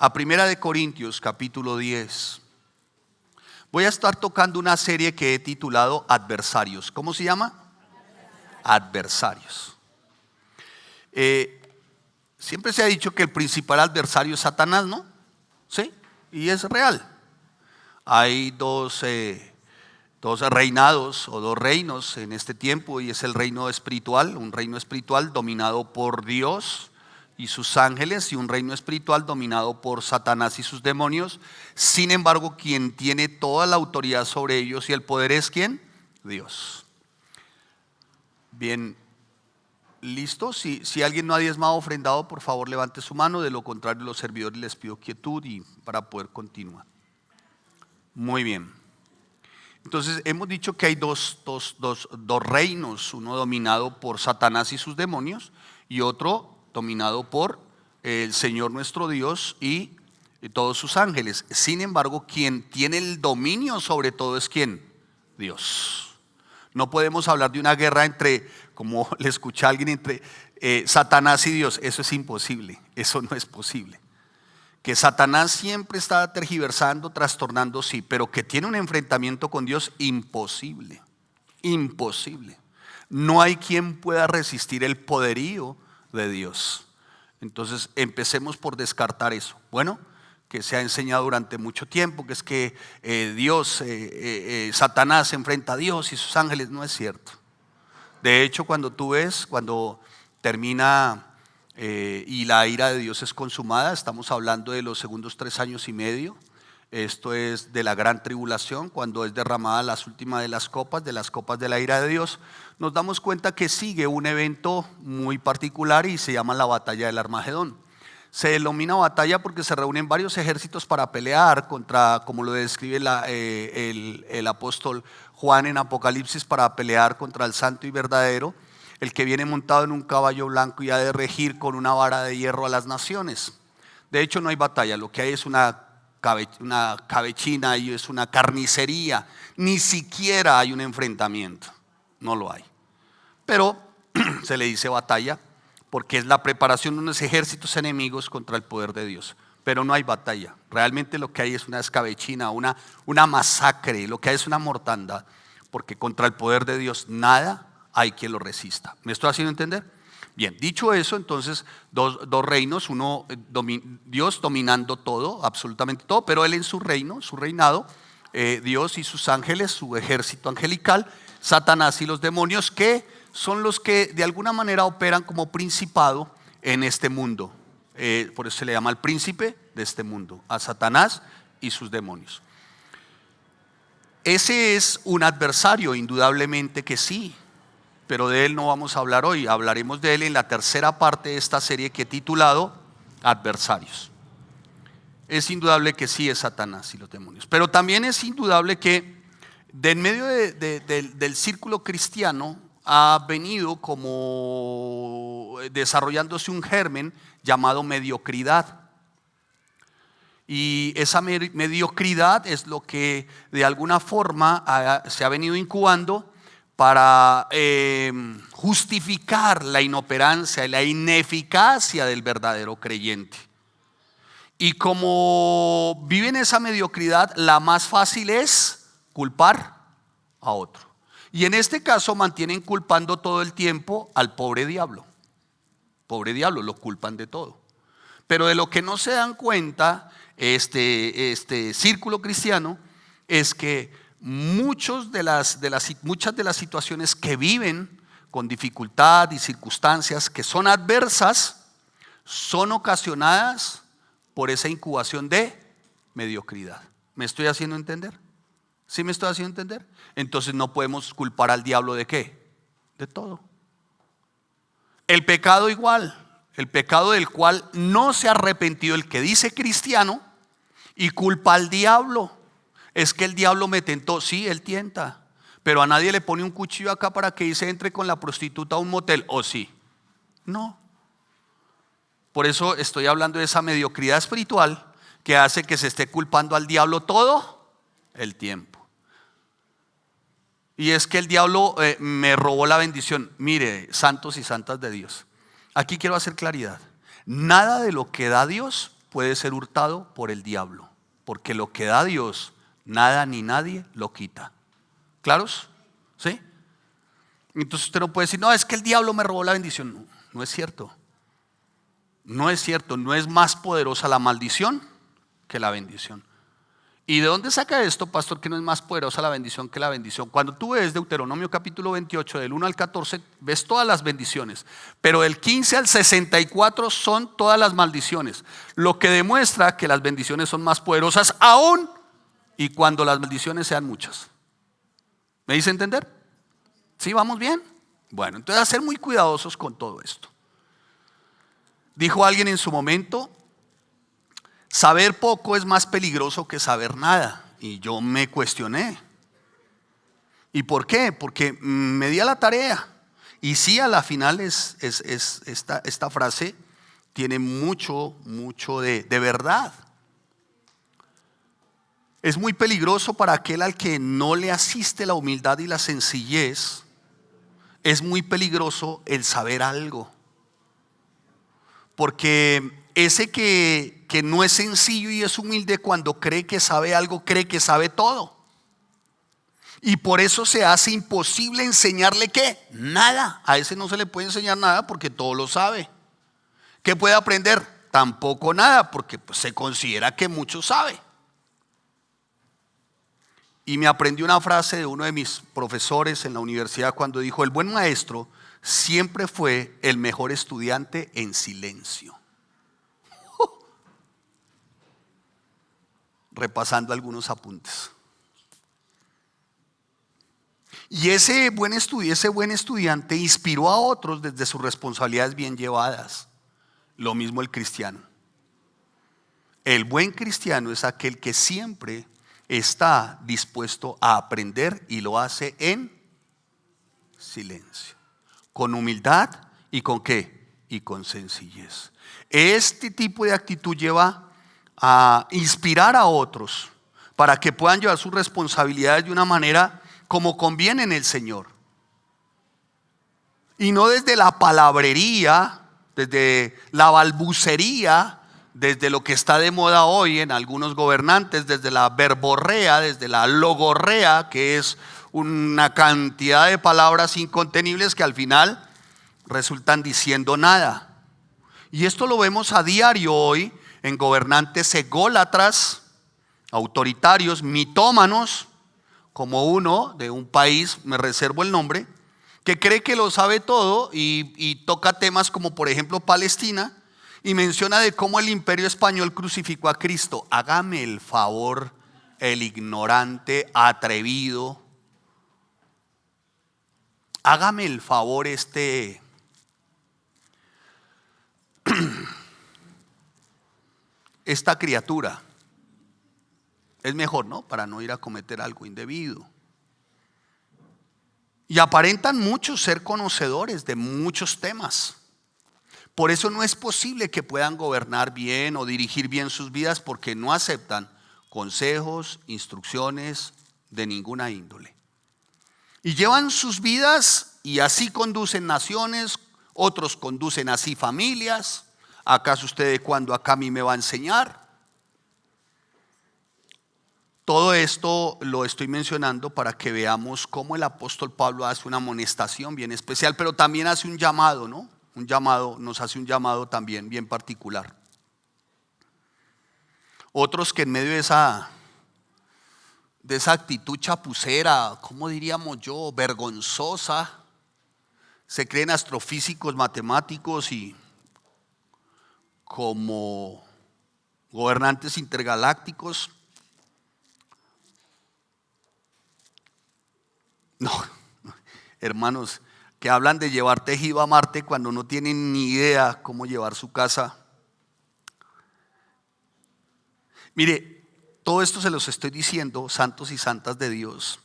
a Primera de Corintios capítulo 10. Voy a estar tocando una serie que he titulado Adversarios. ¿Cómo se llama? Adversarios. Siempre se ha dicho que el principal adversario es Satanás, ¿no? Sí, y es real. Hay dos reinados o dos reinos en este tiempo, y es el reino espiritual, un reino espiritual dominado por Dios y sus ángeles, y un reino espiritual dominado por Satanás y sus demonios. Sin embargo, quien tiene toda la autoridad sobre ellos y el poder es ¿quién? Dios. Bien, ¿listo? Si alguien no ha diezmado o ofrendado, por favor levante su mano. De lo contrario, los servidores les pido quietud y para poder continuar. Muy bien. Entonces hemos dicho que hay dos reinos, uno dominado por Satanás y sus demonios y otro dominado por el Señor nuestro Dios y todos sus ángeles. Sin embargo, quien tiene el dominio sobre todo es ¿quién? Dios. No podemos hablar de una guerra entre, como le escuché a alguien, entre Satanás y Dios. Eso es imposible, eso no es posible. Que Satanás siempre está tergiversando, trastornando, sí, pero que tiene un enfrentamiento con Dios, imposible, imposible. No hay quien pueda resistir el poderío de Dios. Entonces empecemos por descartar eso. Bueno, que se ha enseñado durante mucho tiempo, que es que Satanás se enfrenta a Dios y sus ángeles. No es cierto. De hecho, cuando tú ves, cuando termina y la ira de Dios es consumada, estamos hablando de los segundos 3 años y medio. Esto es de la gran tribulación, cuando es derramada las últimas de las copas de la ira de Dios. Nos damos cuenta que sigue un evento muy particular y se llama la batalla del Armagedón. Se denomina batalla porque se reúnen varios ejércitos para pelear contra, como lo describe el apóstol Juan en Apocalipsis, para pelear contra el santo y verdadero, el que viene montado en un caballo blanco y ha de regir con una vara de hierro a las naciones. De hecho, no hay batalla, lo que hay es una cabechina y es una carnicería. Ni siquiera hay un enfrentamiento, no lo hay. Pero se le dice batalla porque es la preparación de unos ejércitos enemigos contra el poder de Dios. Pero no hay batalla, realmente lo que hay es una escabechina, una masacre, lo que hay es una mortandad, porque contra el poder de Dios nada hay quien lo resista. ¿Me estoy haciendo entender? Bien, dicho eso, entonces dos reinos, uno Dios dominando todo, absolutamente todo, pero Él en su reino, su reinado, Dios y sus ángeles, su ejército angelical, Satanás y los demonios, que son los que de alguna manera operan como principado en este mundo. Por eso se le llama el príncipe de este mundo, a Satanás y sus demonios. Ese es un adversario, indudablemente que sí, pero de él no vamos a hablar hoy. Hablaremos de él en la tercera parte de esta serie que he titulado Adversarios. Es indudable que sí es Satanás y los demonios, pero también es indudable que de en medio del círculo cristiano ha venido como desarrollándose un germen llamado mediocridad. Y esa mediocridad es lo que de alguna forma se ha venido incubando para justificar la inoperancia y la ineficacia del verdadero creyente. Y como viven esa mediocridad, la más fácil es culpar a otro. Y en este caso mantienen culpando todo el tiempo al pobre diablo. Pobre diablo, lo culpan de todo. Pero de lo que no se dan cuenta este círculo cristiano es que muchas de las situaciones que viven con dificultad y circunstancias que son adversas son ocasionadas por esa incubación de mediocridad. ¿Me estoy haciendo entender? ¿Sí me estoy haciendo entender? Entonces no podemos culpar al diablo ¿de qué? De todo. El pecado igual, el pecado del cual no se ha arrepentido el que dice cristiano y culpa al diablo. Es que el diablo me tentó. Sí, él tienta, pero a nadie le pone un cuchillo acá para que se entre con la prostituta a un motel, ¿o sí? No. Por eso estoy hablando de esa mediocridad espiritual que hace que se esté culpando al diablo todo el tiempo. Y es que el diablo me robó la bendición. Mire, santos y santas de Dios, aquí quiero hacer claridad. Nada de lo que da Dios puede ser hurtado por el diablo, porque lo que da Dios, nada ni nadie lo quita. ¿Claros? ¿Sí? Entonces usted no puede decir, no, es que el diablo me robó la bendición. No, no es cierto. No es cierto, no es más poderosa la maldición que la bendición. ¿Y de dónde saca esto, pastor, que no es más poderosa la bendición que la bendición? Cuando tú ves Deuteronomio capítulo 28, del 1 al 14, ves todas las bendiciones, pero del 15 al 64 son todas las maldiciones, lo que demuestra que las bendiciones son más poderosas aún y cuando las maldiciones sean muchas. ¿Me dice entender? ¿Sí, vamos bien? Bueno, entonces a ser muy cuidadosos con todo esto. Dijo alguien en su momento, saber poco es más peligroso que saber nada. Y yo me cuestioné. ¿Y por qué? Porque me di a la tarea. Y sí, a la final esta frase tiene mucho de verdad. Es muy peligroso para aquel al que no le asiste la humildad y la sencillez. Es muy peligroso el saber algo. Porque ese que no es sencillo y es humilde, cuando cree que sabe algo, cree que sabe todo. Y por eso se hace imposible enseñarle ¿qué? Nada. A ese no se le puede enseñar nada porque todo lo sabe. ¿Qué puede aprender? Tampoco nada, porque pues, se considera que mucho sabe. Y me aprendí una frase de uno de mis profesores en la universidad cuando dijo: el buen maestro siempre fue el mejor estudiante en silencio. Repasando algunos apuntes. Y ese buen estudiante inspiró a otros desde sus responsabilidades bien llevadas. Lo mismo el cristiano. El buen cristiano es aquel que siempre está dispuesto a aprender y lo hace en silencio, con humildad y con ¿qué? Y con sencillez. Este tipo de actitud lleva a inspirar a otros para que puedan llevar sus responsabilidades de una manera como conviene en el Señor. Y no desde la palabrería, desde la balbucería, desde lo que está de moda hoy en algunos gobernantes, desde la verborrea, desde la logorrea, que es una cantidad de palabras incontenibles que al final resultan diciendo nada. Y esto lo vemos a diario hoy en gobernantes ególatras, autoritarios, mitómanos, como uno de un país, me reservo el nombre, que cree que lo sabe todo y toca temas como por ejemplo Palestina y menciona de cómo el imperio español crucificó a Cristo. Hágame el favor, el ignorante, atrevido. Hágame el favor esta criatura. Es mejor, ¿no? Para no ir a cometer algo indebido. Y aparentan mucho ser conocedores de muchos temas. Por eso no es posible que puedan gobernar bien o dirigir bien sus vidas, porque no aceptan consejos, instrucciones de ninguna índole. Y llevan sus vidas y así conducen naciones, otros conducen así familias. ¿Acaso usted de cuándo acá a mí me va a enseñar? Todo esto lo estoy mencionando para que veamos cómo el apóstol Pablo hace una amonestación bien especial, pero también hace un llamado, ¿no? Nos hace un llamado también bien particular. Otros que en medio de esa actitud chapucera, ¿cómo diríamos yo? Vergonzosa, se creen astrofísicos, matemáticos y como gobernantes intergalácticos. No, hermanos, que hablan de llevar tejido a Marte cuando no tienen ni idea cómo llevar su casa. Mire, todo esto se los estoy diciendo, santos y santas de Dios,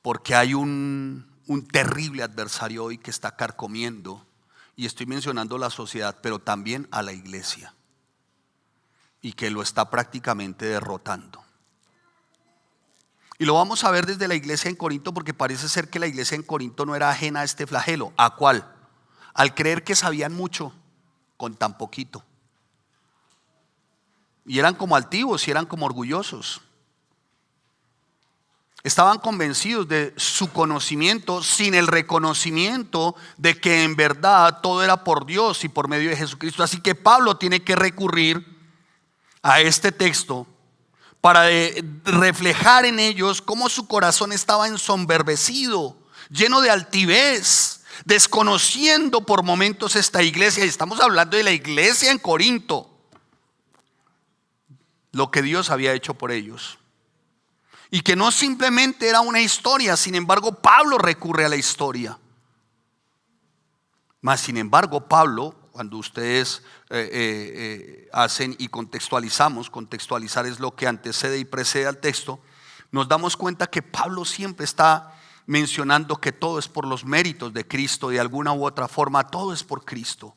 porque hay un terrible adversario hoy que está carcomiendo, y estoy mencionando la sociedad, pero también a la iglesia, y que lo está prácticamente derrotando. Y lo vamos a ver desde la iglesia en Corinto, porque parece ser que la iglesia en Corinto no era ajena a este flagelo. ¿A cuál? Al creer que sabían mucho con tan poquito. Y eran como altivos y eran como orgullosos. Estaban convencidos de su conocimiento sin el reconocimiento de que en verdad todo era por Dios y por medio de Jesucristo. Así que Pablo tiene que recurrir a este texto para reflejar en ellos cómo su corazón estaba ensoberbecido, lleno de altivez, desconociendo por momentos esta iglesia. Y estamos hablando de la iglesia en Corinto, lo que Dios había hecho por ellos. Y que no simplemente era una historia, sin embargo Pablo recurre a la historia. Mas sin embargo Pablo, cuando ustedes hacen y contextualizar es lo que antecede y precede al texto, nos damos cuenta que Pablo siempre está mencionando que todo es por los méritos de Cristo. De alguna u otra forma todo es por Cristo.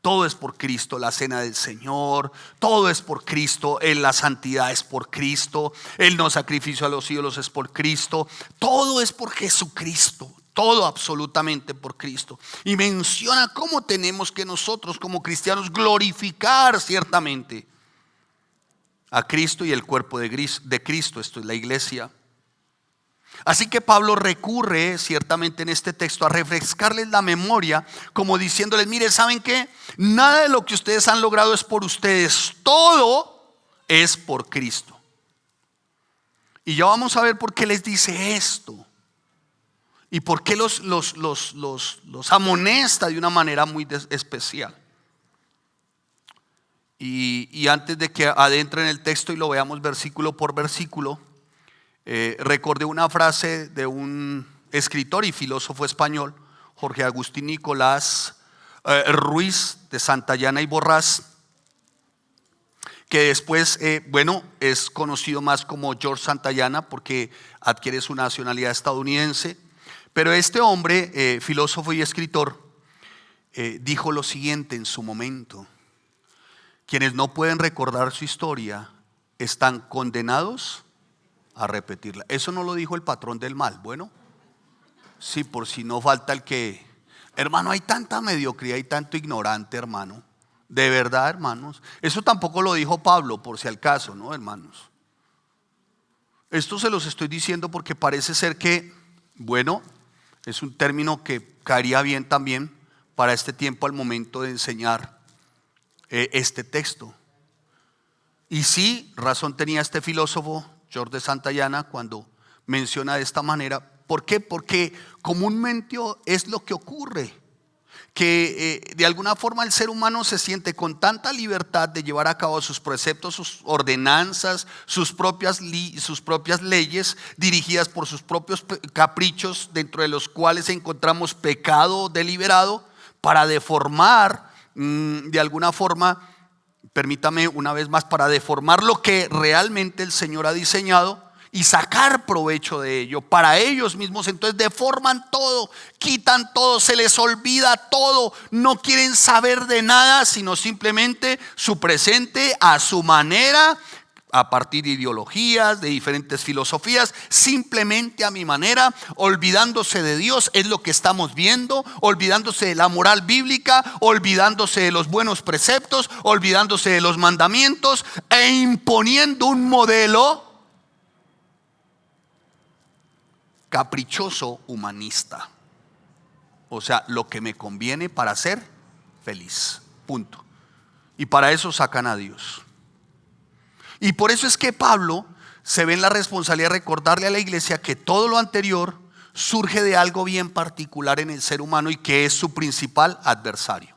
Todo es por Cristo, la cena del Señor, todo es por Cristo, la santidad es por Cristo, el no sacrificio a los ídolos es por Cristo, todo es por Jesucristo, todo absolutamente por Cristo. Y menciona cómo tenemos que nosotros como cristianos glorificar ciertamente a Cristo y el cuerpo de Cristo, esto es la iglesia. Así que Pablo recurre ciertamente en este texto a refrescarles la memoria, como diciéndoles: mire, ¿saben qué? Nada de lo que ustedes han logrado es por ustedes, todo es por Cristo. Y ya vamos a ver por qué les dice esto y por qué los amonesta de una manera muy especial. Y antes de que adentre en el texto y lo veamos versículo por versículo, recordé una frase de un escritor y filósofo español, Jorge Agustín Nicolás Ruiz de Santayana y Borrás, que después es conocido más como George Santayana porque adquiere su nacionalidad estadounidense. Pero este hombre, filósofo y escritor, dijo lo siguiente en su momento: quienes no pueden recordar su historia están condenados a repetirla. Eso no lo dijo el patrón del mal. Bueno, sí, por si no falta el que, hermano, hay tanta mediocridad y tanto ignorante, hermano. De verdad, hermanos. Eso tampoco lo dijo Pablo, por si al caso, ¿no, hermanos? Esto se los estoy diciendo porque parece ser que, bueno, es un término que caería bien también para este tiempo al momento de enseñar este texto. Y sí, razón tenía este filósofo George de Santayana cuando menciona de esta manera. ¿Por qué? Porque comúnmente es lo que ocurre, que de alguna forma el ser humano se siente con tanta libertad de llevar a cabo sus preceptos, sus ordenanzas, sus propias leyes dirigidas por sus propios caprichos, dentro de los cuales encontramos pecado deliberado, para deformar de alguna forma, permítame una vez más, para deformar lo que realmente el Señor ha diseñado y sacar provecho de ello para ellos mismos. Entonces deforman todo, quitan todo, se les olvida todo, no quieren saber de nada sino simplemente su presente a su manera, a partir de ideologías, de diferentes filosofías, simplemente a mi manera, olvidándose de Dios. Es lo que estamos viendo, olvidándose de la moral bíblica, olvidándose de los buenos preceptos, olvidándose de los mandamientos e imponiendo un modelo caprichoso humanista. O sea, lo que me conviene para ser feliz, punto. Y para eso sacan a Dios. Y por eso es que Pablo se ve en la responsabilidad de recordarle a la iglesia que todo lo anterior surge de algo bien particular en el ser humano y que es su principal adversario.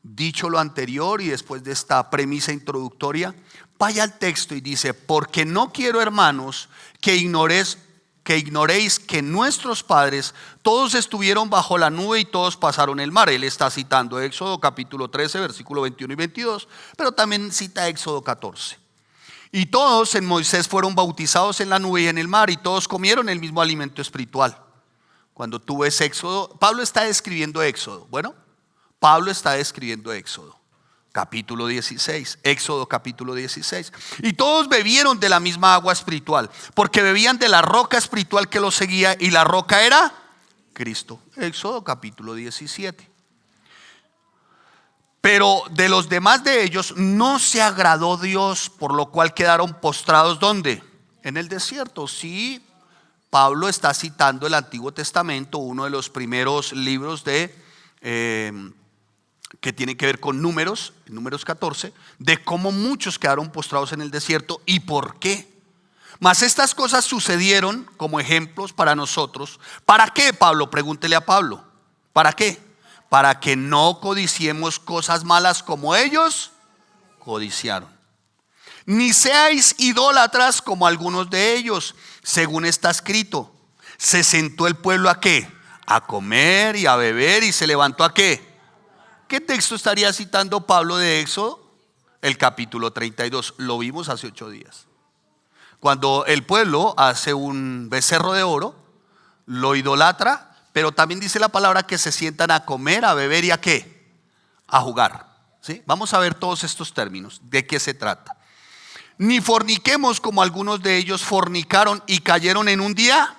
Dicho lo anterior y después de esta premisa introductoria, vaya al texto y dice: porque no quiero, hermanos, que ignoréis que nuestros padres todos estuvieron bajo la nube y todos pasaron el mar. Él está citando Éxodo capítulo 13 versículo 21 y 22, pero también cita Éxodo 14. Y todos en Moisés fueron bautizados en la nube y en el mar, y todos comieron el mismo alimento espiritual. Cuando tú ves Éxodo, Pablo está describiendo Éxodo. Bueno, Pablo está describiendo Éxodo capítulo 16, Éxodo capítulo 16. Y todos bebieron de la misma agua espiritual, porque bebían de la roca espiritual que los seguía, y la roca era Cristo. Éxodo capítulo 17. Pero de los demás de ellos no se agradó Dios, por lo cual quedaron postrados ¿dónde? En el desierto. Sí, Pablo está citando el Antiguo Testamento, uno de los primeros libros de que tiene que ver con números 14, de cómo muchos quedaron postrados en el desierto y por qué. Mas estas cosas sucedieron como ejemplos para nosotros. ¿Para qué, Pablo? Pregúntele a Pablo. ¿Para qué? Para que no codiciemos cosas malas como ellos codiciaron. Ni seáis idólatras como algunos de ellos, según está escrito. Se sentó el pueblo ¿a qué? A comer y a beber, y se levantó ¿a qué? ¿Qué texto estaría citando Pablo de Éxodo? El capítulo 32. Lo vimos hace 8 días. Cuando el pueblo hace un becerro de oro, lo idolatra, pero también dice la palabra que se sientan a comer, a beber y ¿a qué? A jugar. ¿Sí? Vamos a ver todos estos términos. ¿De qué se trata? Ni forniquemos como algunos de ellos fornicaron y cayeron en un día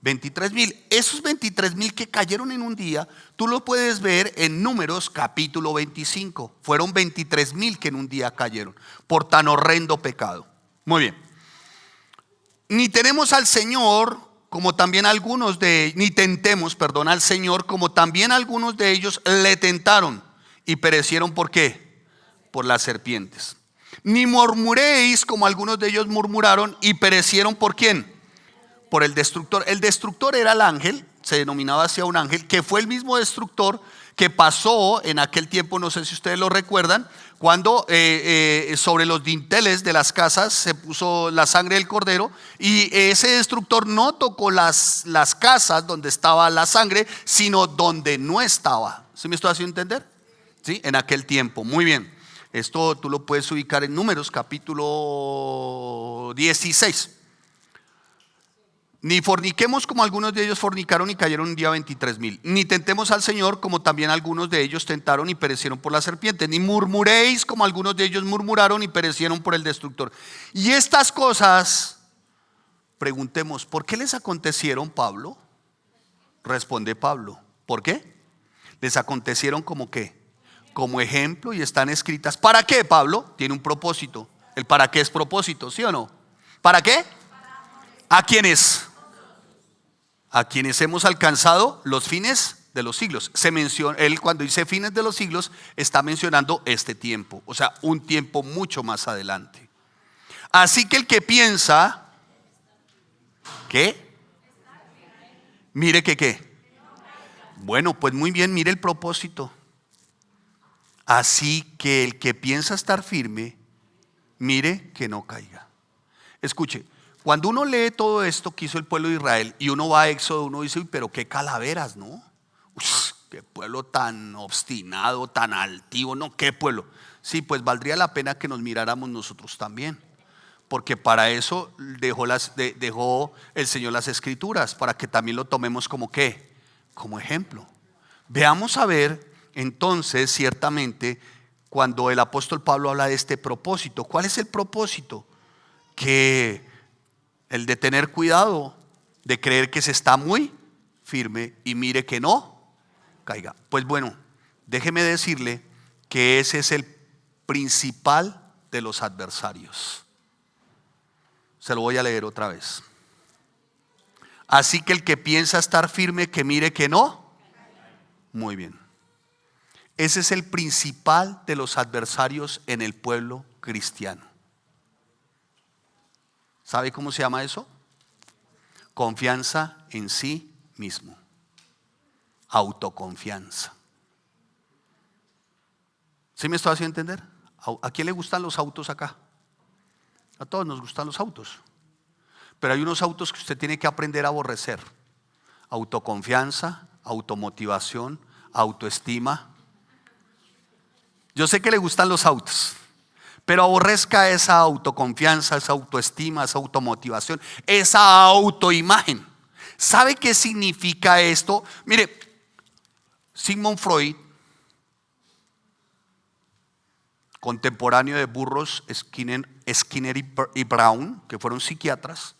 23,000. Esos 23,000 que cayeron en un día, tú lo puedes ver en Números capítulo 25. Fueron 23,000 que en un día cayeron por tan horrendo pecado. Muy bien. Ni tenemos al Señor como también algunos ni tentemos, al Señor como también algunos de ellos le tentaron y perecieron ¿por qué? Por las serpientes. Ni murmuréis como algunos de ellos murmuraron y perecieron ¿por quién? Por el destructor. El destructor era el ángel, se denominaba así a un ángel, que fue el mismo destructor que pasó en aquel tiempo, no sé si ustedes lo recuerdan, cuando sobre los dinteles de las casas se puso la sangre del cordero, y ese destructor no tocó las casas donde estaba la sangre, sino donde no estaba. ¿Sí me estoy haciendo entender? ¿Sí? En aquel tiempo. Muy bien. Esto tú lo puedes ubicar en Números capítulo 16. Ni forniquemos como algunos de ellos fornicaron y cayeron un día 23,000. Ni tentemos al Señor como también algunos de ellos tentaron y perecieron por la serpiente. Ni murmuréis como algunos de ellos murmuraron y perecieron por el destructor. Y estas cosas, preguntemos, ¿por qué les acontecieron, Pablo? Responde Pablo, ¿por qué? Les acontecieron como qué, como ejemplo, y están escritas. ¿Para qué, Pablo? Tiene un propósito. ¿El para qué es propósito, sí o no? ¿Para qué? ¿A quiénes? A quienes hemos alcanzado los fines de los siglos. Se menciona, él cuando dice fines de los siglos está mencionando este tiempo, o sea, un tiempo mucho más adelante. Así que el que piensa ¿qué? Mire que qué. Bueno, pues muy bien, mire el propósito. Así que el que piensa estar firme, mire que no caiga. Escuche. Cuando uno lee todo esto que hizo el pueblo de Israel y uno va a Éxodo, uno dice, uy, pero qué calaveras, ¿no? Uy, qué pueblo tan obstinado, tan altivo, ¿no? ¿Qué pueblo? Sí, pues valdría la pena que nos miráramos nosotros también, porque para eso dejó el Señor las Escrituras, para que también lo tomemos como ¿qué? Como ejemplo. Veamos a ver entonces, ciertamente, cuando el apóstol Pablo habla de este propósito. ¿Cuál es el propósito? Que el de tener cuidado, de creer que se está muy firme y mire que no caiga. Pues bueno, déjeme decirle que ese es el principal de los adversarios. Se lo voy a leer otra vez. Así que el que piensa estar firme, que mire que no. Muy bien. Ese es el principal de los adversarios en el pueblo cristiano. ¿Sabe cómo se llama eso? Confianza en sí mismo. Autoconfianza. ¿Sí me estoy haciendo entender? ¿A quién le gustan los autos acá? A todos nos gustan los autos. Pero hay unos autos que usted tiene que aprender a aborrecer. Autoconfianza, automotivación, autoestima. Yo sé que le gustan los autos, pero aborrezca esa autoconfianza, esa autoestima, esa automotivación, esa autoimagen. ¿Sabe qué significa esto? Mire, Sigmund Freud, contemporáneo de Burroughs, Skinner y Brown, que fueron psiquiatras,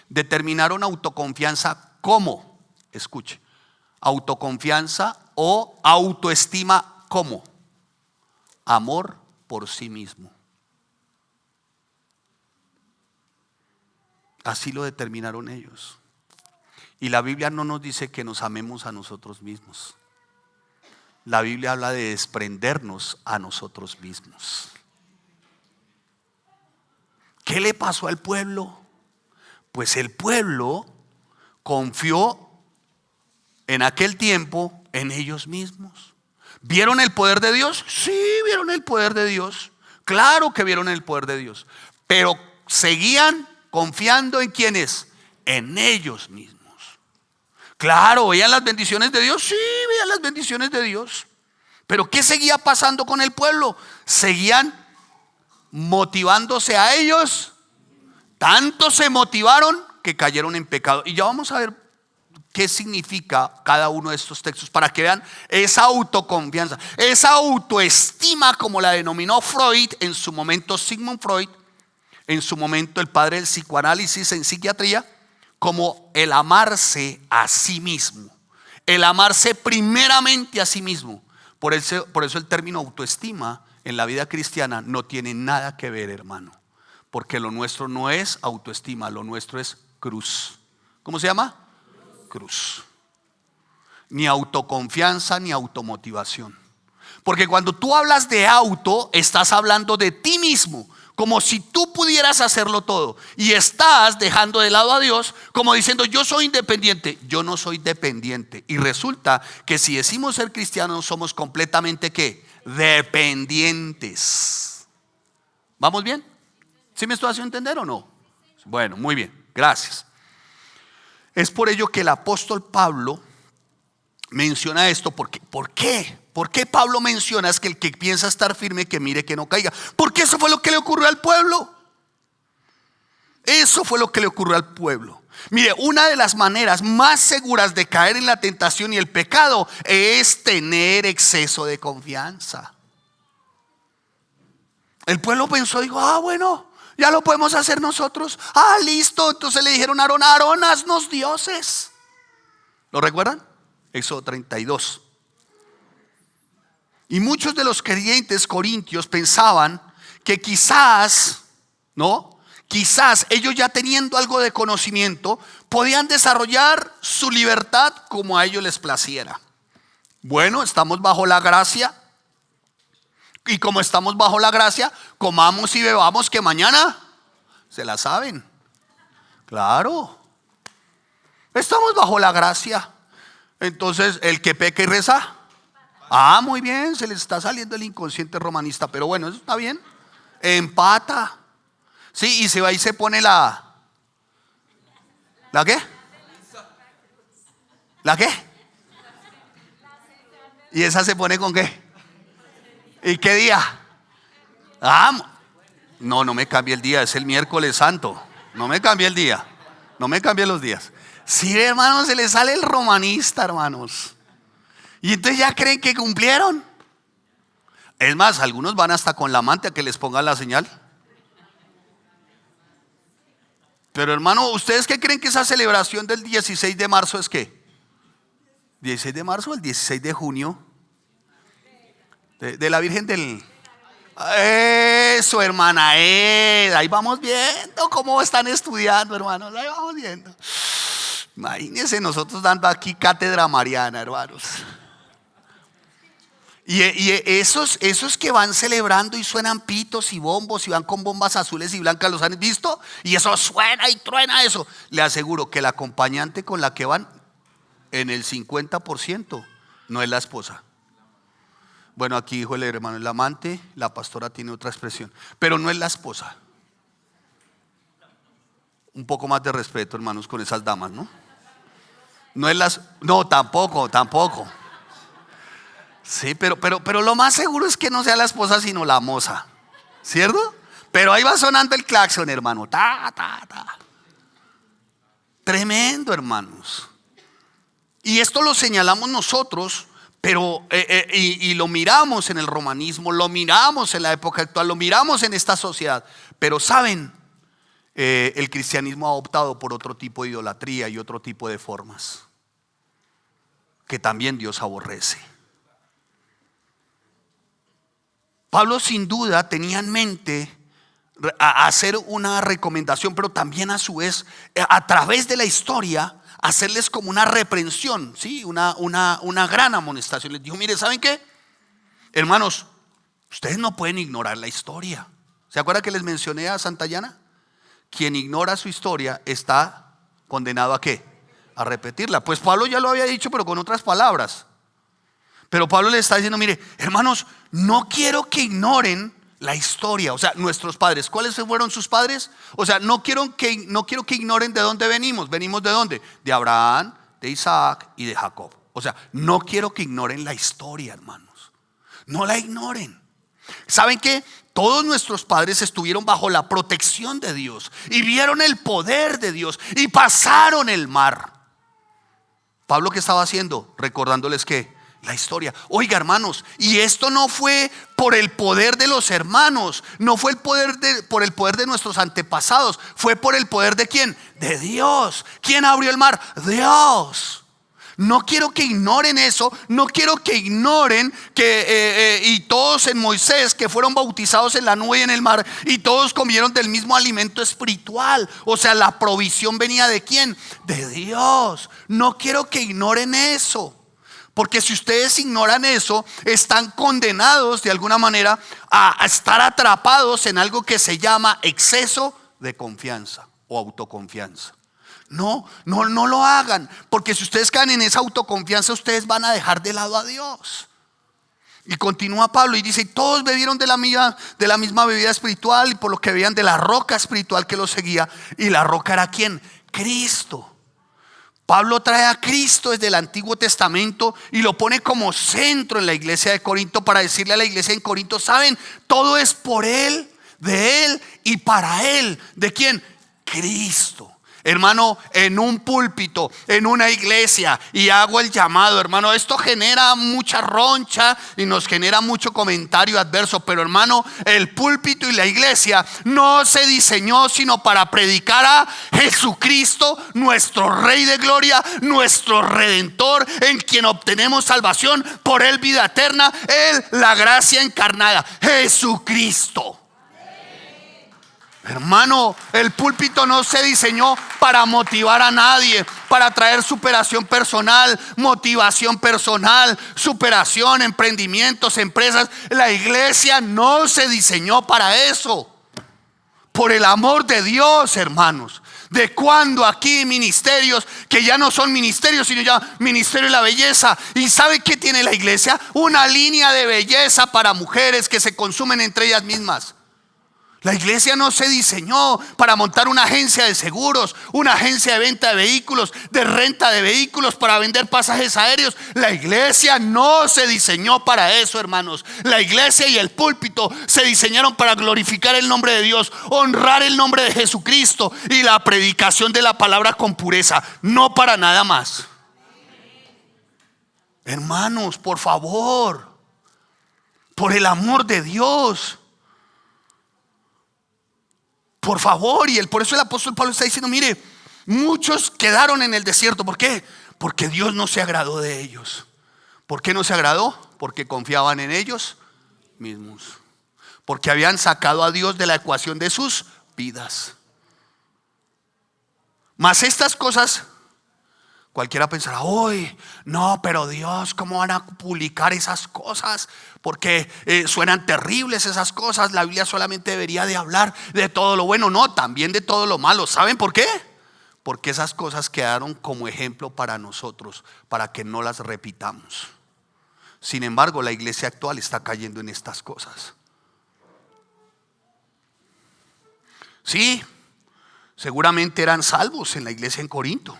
determinaron autoconfianza como, escuche, autoconfianza o autoestima como amor por sí mismo. Así lo determinaron ellos. Y la Biblia no nos dice que nos amemos a nosotros mismos. La Biblia habla de desprendernos a nosotros mismos. ¿Qué le pasó al pueblo? Pues el pueblo confió en aquel tiempo en ellos mismos. ¿Vieron el poder de Dios? Sí, vieron el poder de Dios. Claro que vieron el poder de Dios. Pero seguían confiando en ¿quiénes? En ellos mismos. Claro, veían las bendiciones de Dios. Sí, veían las bendiciones de Dios. Pero ¿qué seguía pasando con el pueblo? Seguían motivándose a ellos. Tanto se motivaron que cayeron en pecado. Y ya vamos a ver qué significa cada uno de estos textos para que vean esa autoconfianza, esa autoestima, como la denominó Freud en su momento, Sigmund Freud, en su momento el padre del psicoanálisis en psiquiatría, como el amarse a sí mismo, el amarse primeramente a sí mismo. Por eso el término autoestima en la vida cristiana no tiene nada que ver, hermano, porque lo nuestro no es autoestima, lo nuestro es cruz. ¿Cómo se llama? Cruz. Ni autoconfianza ni automotivación. Porque cuando tú hablas de auto, estás hablando de ti mismo, como si tú pudieras hacerlo todo, y estás dejando de lado a Dios, como diciendo yo soy independiente. Yo no soy dependiente. Y resulta que si decimos ser cristianos somos completamente ¿qué? Dependientes. ¿Vamos bien? ¿Sí me estoy haciendo entender o no? Bueno, muy bien, gracias. Es por ello que el apóstol Pablo menciona esto. ¿Por qué? ¿Por qué Pablo menciona es que el que piensa estar firme que mire que no caiga? Porque eso fue lo que le ocurrió al pueblo. Eso fue lo que le ocurrió al pueblo. Mire, una de las maneras más seguras de caer en la tentación y el pecado es tener exceso de confianza. El pueblo pensó, dijo, bueno, ya lo podemos hacer nosotros. Listo. Entonces le dijeron a Aarón, Aarón, haznos dioses. ¿Lo recuerdan? Éxodo 32. Y muchos de los creyentes corintios pensaban que quizás ellos ya teniendo algo de conocimiento podían desarrollar su libertad como a ellos les placiera. Bueno, estamos bajo la gracia. Y como estamos bajo la gracia, comamos y bebamos que mañana se la saben. Claro. Estamos bajo la gracia. Entonces, el que peca y reza, muy bien, se les está saliendo el inconsciente romanista, pero bueno, eso está bien. Empata. Sí, y se va y se pone ¿la qué? ¿La qué? ¿Y esa se pone con qué? ¿Y qué día? No me cambie el día, es el miércoles santo. No me cambie el día, no me cambie los días. Sí, hermanos, se les sale el romanista, hermanos. Y entonces ya creen que cumplieron. Es más, algunos van hasta con la amante a que les pongan la señal. Pero hermano, ¿ustedes qué creen que esa celebración del 16 de marzo es qué? ¿16 de marzo o el 16 de junio? De la Virgen del... Eso, hermana Eda. Ahí vamos viendo cómo están estudiando, hermanos. Ahí vamos viendo. Imagínense nosotros dando aquí cátedra mariana, hermanos. Y esos que van celebrando y suenan pitos y bombos y van con bombas azules y blancas, ¿los han visto? Y eso suena y truena eso. Le aseguro que el acompañante con la que van en el 50% no es la esposa. Bueno, aquí dijo el hermano, el amante, la pastora tiene otra expresión, pero no es la esposa. Un poco más de respeto, hermanos, con esas damas, ¿no? No, tampoco. Sí, pero lo más seguro es que no sea la esposa sino la moza, ¿cierto? Pero ahí va sonando el claxon, hermano. Tremendo, hermanos. Y esto lo señalamos nosotros, pero y lo miramos en el romanismo, lo miramos en la época actual, lo miramos en esta sociedad. Pero saben, el cristianismo ha optado por otro tipo de idolatría y otro tipo de formas que también Dios aborrece. Pablo sin duda tenía en mente a hacer una recomendación, pero también a su vez, a través de la historia, hacerles como una reprensión, ¿sí? Una gran amonestación. Les dijo: mire, ¿saben qué? Hermanos, ustedes no pueden ignorar la historia. ¿Se acuerdan que les mencioné a Santayana? Quien ignora su historia está condenado ¿a qué? A repetirla. Pues Pablo ya lo había dicho, pero con otras palabras. Pero Pablo le está diciendo: mire, hermanos, no quiero que ignoren la historia. O sea, nuestros padres, ¿cuáles fueron sus padres? O sea, no quiero que ignoren de dónde venimos. ¿Venimos de dónde? De Abraham, de Isaac y de Jacob. O sea, no quiero que ignoren la historia, hermanos. No la ignoren. ¿Saben qué? Todos nuestros padres estuvieron bajo la protección de Dios y vieron el poder de Dios y pasaron el mar. Pablo, ¿qué estaba haciendo? Recordándoles que la historia. Oiga, hermanos, y esto no fue por el poder de los hermanos, no fue por el poder de nuestros antepasados, fue por el poder de ¿quién? De Dios. ¿Quién abrió el mar? Dios. No quiero que ignoren eso. No quiero que ignoren que y todos en Moisés, que fueron bautizados en la nube y en el mar, y todos comieron del mismo alimento espiritual. O sea, la provisión venía ¿de quién? De Dios. No quiero que ignoren eso, porque si ustedes ignoran eso, están condenados de alguna manera a estar atrapados en algo que se llama exceso de confianza o autoconfianza. No lo hagan, porque si ustedes caen en esa autoconfianza, ustedes van a dejar de lado a Dios. Y continúa Pablo y dice: todos bebieron de la misma bebida espiritual, y por lo que bebían de la roca espiritual que los seguía. Y la roca era ¿quién? Cristo. Pablo trae a Cristo desde el Antiguo Testamento y lo pone como centro en la iglesia de Corinto, para decirle a la iglesia en Corinto: saben, todo es por Él, de Él y para Él. ¿De quién? Cristo. Hermano, en un púlpito, en una iglesia, y hago el llamado, hermano, esto genera mucha roncha y nos genera mucho comentario adverso, pero hermano, el púlpito y la iglesia no se diseñó sino para predicar a Jesucristo, nuestro Rey de gloria, nuestro Redentor, en quien obtenemos salvación, por Él vida eterna, Él la gracia encarnada, Jesucristo. Hermano, el púlpito no se diseñó para motivar a nadie, para traer superación personal, motivación personal, superación, emprendimientos, empresas. La iglesia no se diseñó para eso. Por el amor de Dios, hermanos. De cuando aquí ministerios que ya no son ministerios, sino ya ministerio de la belleza. ¿Y sabe qué tiene la iglesia? Una línea de belleza para mujeres que se consumen entre ellas mismas. La iglesia no se diseñó para montar una agencia de seguros, una agencia de venta de vehículos, de renta de vehículos, para vender pasajes aéreos. La iglesia no se diseñó para eso, hermanos. La iglesia y el púlpito se diseñaron para glorificar el nombre de Dios, honrar el nombre de Jesucristo y la predicación de la palabra con pureza, no para nada más. Hermanos, por favor, por el amor de Dios, por favor. Y por eso el apóstol Pablo está diciendo: mire, muchos quedaron en el desierto. ¿Por qué? Porque Dios no se agradó de ellos. ¿Por qué no se agradó? Porque confiaban en ellos mismos, porque habían sacado a Dios de la ecuación de sus vidas. Mas estas cosas, cualquiera pensará: uy, no, pero Dios, ¿cómo van a publicar esas cosas? Porque suenan terribles esas cosas. La Biblia solamente debería de hablar de todo lo bueno. No, también de todo lo malo. ¿Saben por qué? Porque esas cosas quedaron como ejemplo para nosotros, para que no las repitamos. Sin embargo, la iglesia actual está cayendo en estas cosas. Sí, seguramente eran salvos en la iglesia en Corinto,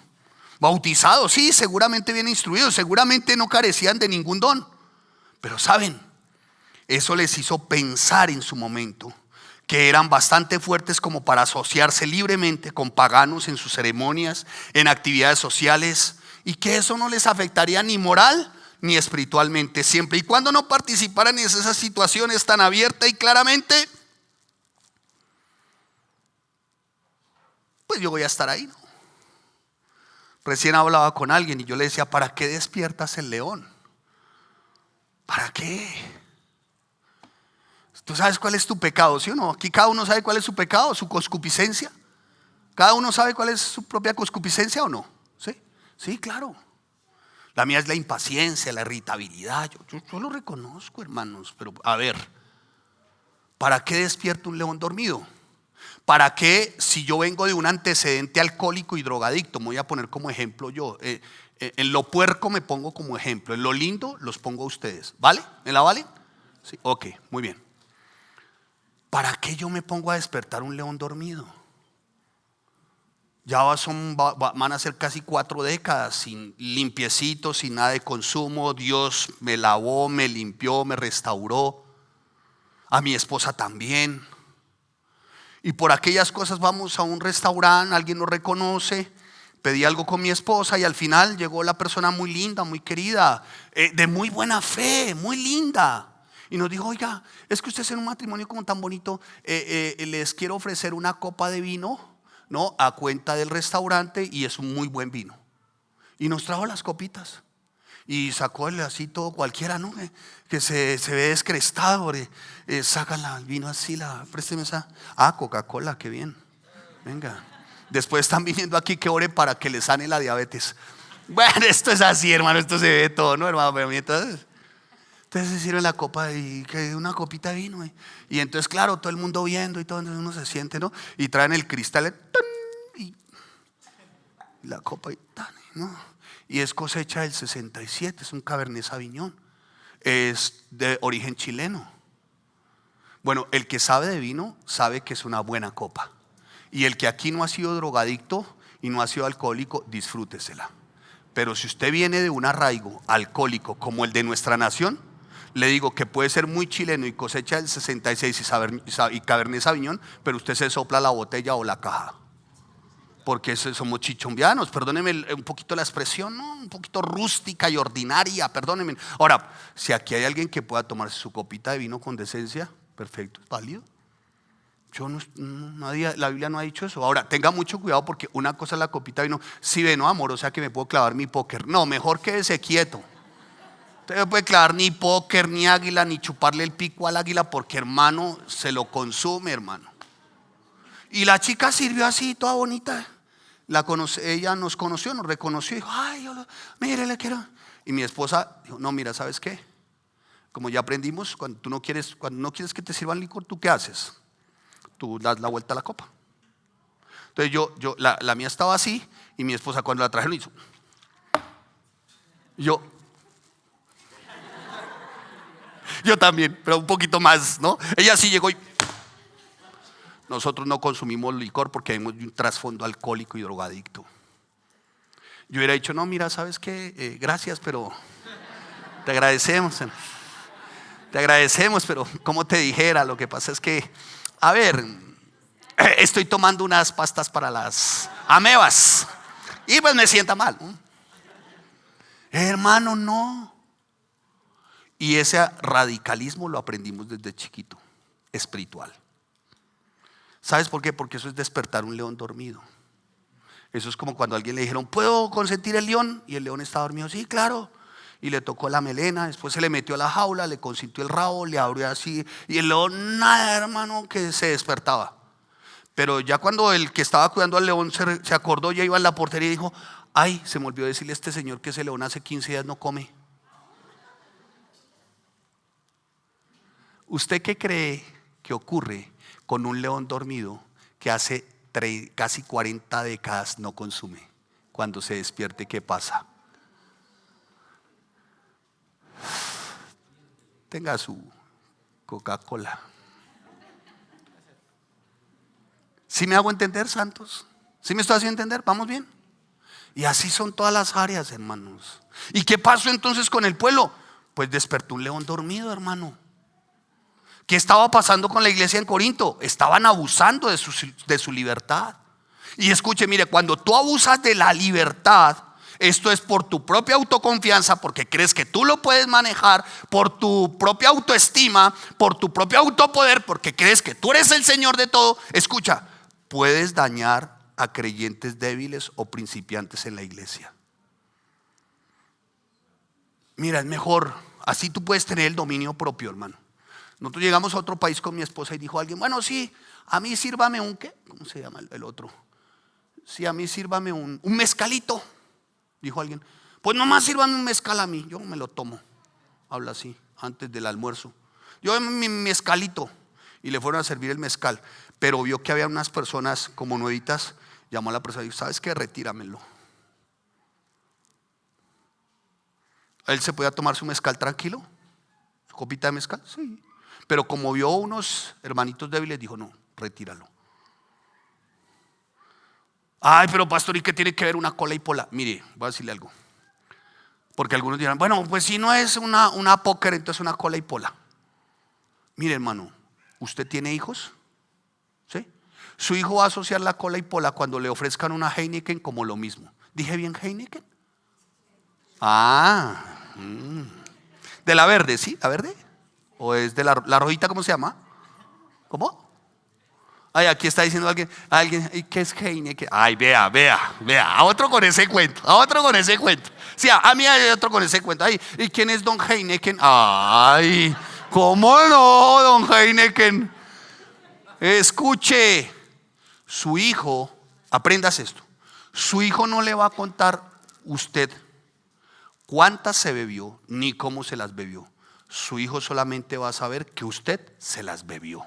bautizados, sí, seguramente bien instruidos, seguramente no carecían de ningún don. Pero saben, eso les hizo pensar en su momento que eran bastante fuertes como para asociarse libremente con paganos en sus ceremonias, en actividades sociales, y que eso no les afectaría ni moral ni espiritualmente, siempre y cuando no participaran en esas situaciones tan abierta y claramente. Pues yo voy a estar ahí, ¿no? Recién hablaba con alguien y yo le decía: ¿para qué despiertas el león? ¿Para qué? Tú sabes cuál es tu pecado, ¿sí o no? Aquí cada uno sabe cuál es su pecado, su concupiscencia. Cada uno sabe cuál es su propia concupiscencia o no. Sí, sí, claro. La mía es la impaciencia, la irritabilidad. Yo lo reconozco, hermanos. Pero a ver, ¿para qué despierta un león dormido? ¿Para qué, si yo vengo de un antecedente alcohólico y drogadicto? Me voy a poner como ejemplo yo. En lo puerco me pongo como ejemplo. En lo lindo los pongo a ustedes. ¿Vale? ¿Me la valen? Sí, ok, muy bien. ¿Para qué yo me pongo a despertar un león dormido? Ya van a ser casi 4 décadas sin limpiecito, sin nada de consumo. Dios me lavó, me limpió, me restauró. A mi esposa también. Y por aquellas cosas vamos a un restaurante, alguien nos reconoce, pedí algo con mi esposa y al final llegó la persona muy linda, muy querida, de muy buena fe, muy linda. Y nos dijo, oiga, es que ustedes en un matrimonio como tan bonito, les quiero ofrecer una copa de vino, ¿no? A cuenta del restaurante y es un muy buen vino. Y nos trajo las copitas. Y sacó el así todo cualquiera, ¿no? Que se ve descrestado. Saca el vino así, présteme esa. Coca-Cola, qué bien. Venga. Después están viniendo aquí que ore para que le sane la diabetes. Bueno, esto es así, hermano, esto se ve todo, ¿no, hermano? Pero entonces se sirve la copa y que una copita de vino. Y entonces, claro, todo el mundo viendo y todo, entonces uno se siente, ¿no? Y traen el cristal y la copa y ¿no? Y es cosecha del 67, es un Cabernet Sauvignon, es de origen chileno. Bueno, el que sabe de vino sabe que es una buena copa. Y el que aquí no ha sido drogadicto y no ha sido alcohólico, disfrútesela. Pero si usted viene de un arraigo alcohólico como el de nuestra nación, le digo que puede ser muy chileno y cosecha del 66 y Cabernet Sauvignon, pero usted se sopla la botella o la caja. Porque somos chichombianos, perdónenme un poquito la expresión, ¿no? Un poquito rústica y ordinaria, perdónenme. Ahora, si aquí hay alguien que pueda tomarse su copita de vino con decencia, perfecto, es válido. La Biblia no ha dicho eso. Ahora, tenga mucho cuidado porque una cosa es la copita de vino. Si ve, no, amor, o sea que me puedo clavar mi póker. No, mejor quédese quieto. Usted no puede clavar ni póker, ni águila, ni chuparle el pico al águila porque, hermano, se lo consume, hermano. Y la chica sirvió así, toda bonita. Ella nos conoció, nos reconoció y dijo, ay, mire, le quiero. Y mi esposa dijo, no, mira, ¿sabes qué? Como ya aprendimos, cuando no quieres que te sirvan licor, ¿tú qué haces? Tú das la vuelta a la copa. Entonces la mía estaba así y mi esposa cuando la trajeron hizo. Yo también, pero un poquito más, ¿no? Ella sí llegó y nosotros no consumimos licor porque hay un trasfondo alcohólico y drogadicto. Yo hubiera dicho, no, mira, ¿sabes qué? Gracias, pero te agradecemos. Te agradecemos, pero como te dijera, lo que pasa es que, a ver, estoy tomando unas pastas para las amebas y pues me sienta mal, ¿no? Hermano, no. Y ese radicalismo lo aprendimos desde chiquito, espiritual. ¿Sabes por qué? Porque eso es despertar un león dormido. Eso es como cuando a alguien le dijeron, ¿puedo consentir el león? Y el león estaba dormido, sí, claro. Y le tocó la melena, después se le metió a la jaula, le consintió el rabo, le abrió así. Y el león, nada, hermano, que se despertaba. Pero ya cuando el que estaba cuidando al león se acordó, ya iba en la portería y dijo, ay, se me olvidó decirle a este señor que ese león hace 15 días no come. ¿Usted qué cree que ocurre con un león dormido que hace casi 40 décadas no consume? Cuando se despierte, ¿qué pasa? Tenga su Coca-Cola. ¿Sí me hago entender, santos? ¿Sí me estoy haciendo entender? ¿Vamos bien? Y así son todas las áreas, hermanos. ¿Y qué pasó entonces con el pueblo? Pues despertó un león dormido, hermano. ¿Qué estaba pasando con la iglesia en Corinto? Estaban abusando de su libertad. Y escuche, mire, cuando tú abusas de la libertad, esto es por tu propia autoconfianza, porque crees que tú lo puedes manejar, por tu propia autoestima, por tu propio autopoder, porque crees que tú eres el Señor de todo. Escucha, puedes dañar a creyentes débiles o principiantes en la iglesia. Mira, es mejor, así tú puedes tener el dominio propio, hermano. Nosotros llegamos a otro país con mi esposa y dijo alguien, bueno, sí, a mí sírvame un, ¿qué? ¿Cómo se llama el otro? Sí, a mí sírvame un mezcalito, dijo alguien. Pues nomás sírvame un mezcal a mí, yo me lo tomo. Habla así, antes del almuerzo. Yo mi mezcalito. Y le fueron a servir el mezcal. Pero vio que había unas personas como nuevitas. Llamó a la persona y dijo, ¿sabes qué? Retíramelo. Él se podía tomar su mezcal tranquilo, su copita de mezcal, sí. Pero como vio unos hermanitos débiles, dijo, no, retíralo. Ay, pero pastor, ¿y qué tiene que ver una cola y pola? Mire, voy a decirle algo. Porque algunos dirán, bueno, pues si no es una póker, entonces una cola y pola. Mire, hermano, ¿usted tiene hijos? ¿Sí? Su hijo va a asociar la cola y pola cuando le ofrezcan una Heineken como lo mismo. ¿Dije bien Heineken? De la verde, ¿sí? ¿La verde? ¿O es de la rojita, cómo se llama? ¿Cómo? Ay, aquí está diciendo alguien, ¿y qué es Heineken? Ay, vea, a otro con ese cuento, Sí, a mí hay otro con ese cuento. Ay, ¿y quién es don Heineken? Ay, ¿cómo no, don Heineken? Escuche, su hijo, aprendas esto, su hijo no le va a contar usted cuántas se bebió ni cómo se las bebió. Su hijo solamente va a saber que usted se las bebió.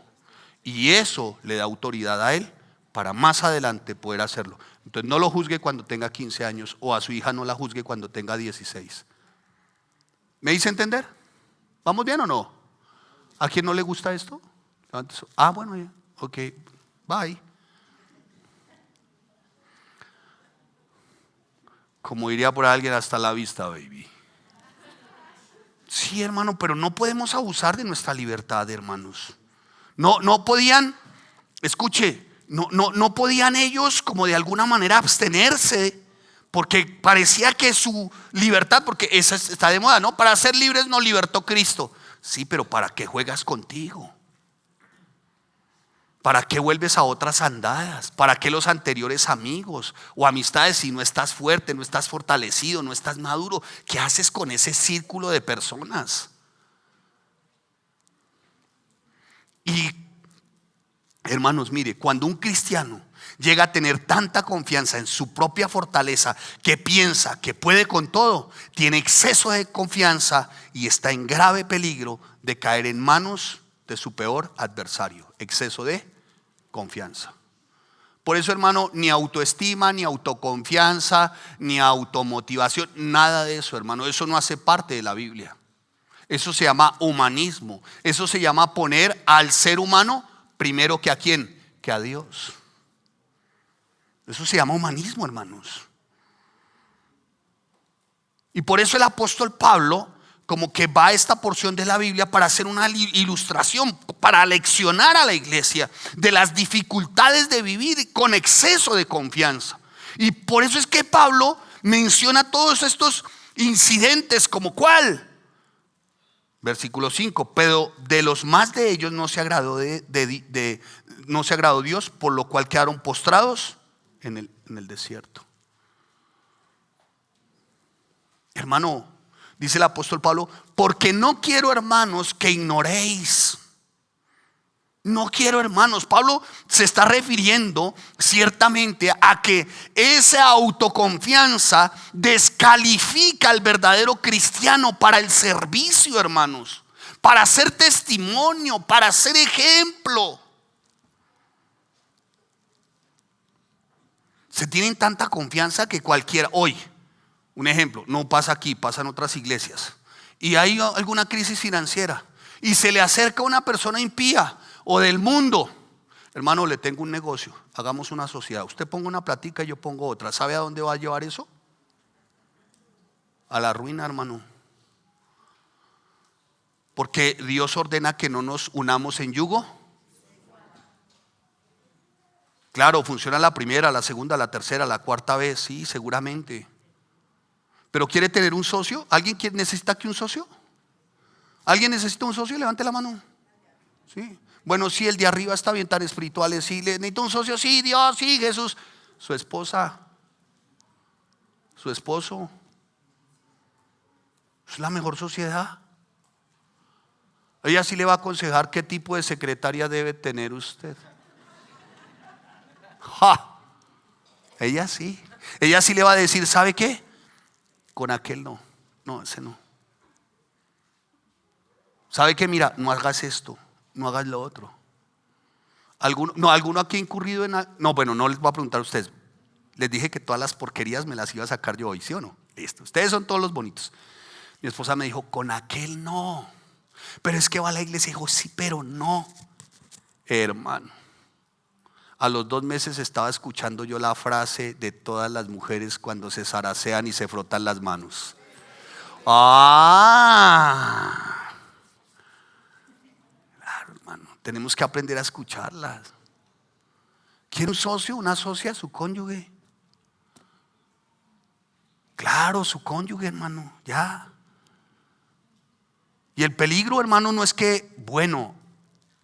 Y eso le da autoridad a él para más adelante poder hacerlo. Entonces no lo juzgue cuando tenga 15 años o a su hija no la juzgue cuando tenga 16. ¿Me hice entender? ¿Vamos bien o no? ¿A quién no le gusta esto? Bueno, ya. Ok, bye. Como diría por alguien, hasta la vista, baby. Sí, hermano, pero no podemos abusar de nuestra libertad, hermanos. No podían, escuche, no podían ellos como de alguna manera abstenerse, porque parecía que su libertad, porque esa está de moda, ¿no? Para ser libres nos libertó Cristo. Sí, pero ¿para qué juegas contigo? ¿Para qué vuelves a otras andadas? ¿Para qué los anteriores amigos o amistades si no estás fuerte, no estás fortalecido, no estás maduro? ¿Qué haces con ese círculo de personas? Y hermanos, mire, cuando un cristiano llega a tener tanta confianza en su propia fortaleza que piensa que puede con todo, tiene exceso de confianza y está en grave peligro de caer en manos de su peor adversario. Exceso de confianza. Por eso, hermano, ni autoestima, ni autoconfianza, ni automotivación, nada de eso, hermano. Eso no hace parte de la Biblia. Eso se llama humanismo. Eso se llama poner al ser humano primero que a quién, que a Dios. Eso se llama humanismo, hermanos. Y por eso el apóstol Pablo como que va a esta porción de la Biblia para hacer una ilustración, para leccionar a la iglesia de las dificultades de vivir con exceso de confianza. Y por eso es que Pablo menciona todos estos incidentes, como cuál. Versículo 5, pero de los más de ellos no se agradó no se agradó Dios, por lo cual quedaron postrados en el desierto. Hermano, dice el apóstol Pablo, porque no quiero, hermanos, que ignoréis. No quiero, hermanos. Pablo se está refiriendo ciertamente a que esa autoconfianza descalifica al verdadero cristiano para el servicio, hermanos, para ser testimonio, para ser ejemplo. Se tienen tanta confianza que cualquiera, hoy, un ejemplo, no pasa aquí, pasa en otras iglesias, y hay alguna crisis financiera y se le acerca una persona impía o del mundo. Hermano, le tengo un negocio, hagamos una sociedad, usted ponga una platica y yo pongo otra. ¿Sabe a dónde va a llevar eso? A la ruina, hermano. Porque Dios ordena que no nos unamos en yugo. Claro, funciona la primera, la segunda, la tercera, la cuarta vez, sí, seguramente. Pero ¿quiere tener un socio? ¿Alguien necesita aquí un socio? ¿Alguien necesita un socio? Levante la mano. Sí. Bueno, sí, el de arriba está bien, tan espirituales. Sí, le necesita un socio. Sí, Dios, sí, Jesús. Su esposa, su esposo. Es la mejor sociedad. Ella sí le va a aconsejar qué tipo de secretaria debe tener usted. ¡Ja! Ella sí. Ella sí le va a decir, ¿sabe qué? Con aquel no. No, ese no. ¿Sabe qué? Mira, no hagas esto, no hagas lo otro. ¿Alguno aquí ha incurrido en no, bueno, no les voy a preguntar a ustedes. Les dije que todas las porquerías me las iba a sacar yo hoy, ¿sí o no? Listo, ustedes son todos los bonitos. Mi esposa me dijo, con aquel no. Pero es que va a la iglesia y dijo, sí, pero no. Hermano, a los 2 meses estaba escuchando yo la frase de todas las mujeres cuando se zaracean y se frotan las manos. Claro, hermano, tenemos que aprender a escucharlas. ¿Quiere un socio, una socia, su cónyuge? Claro, su cónyuge, hermano, ya. Y el peligro, hermano, no es que, bueno,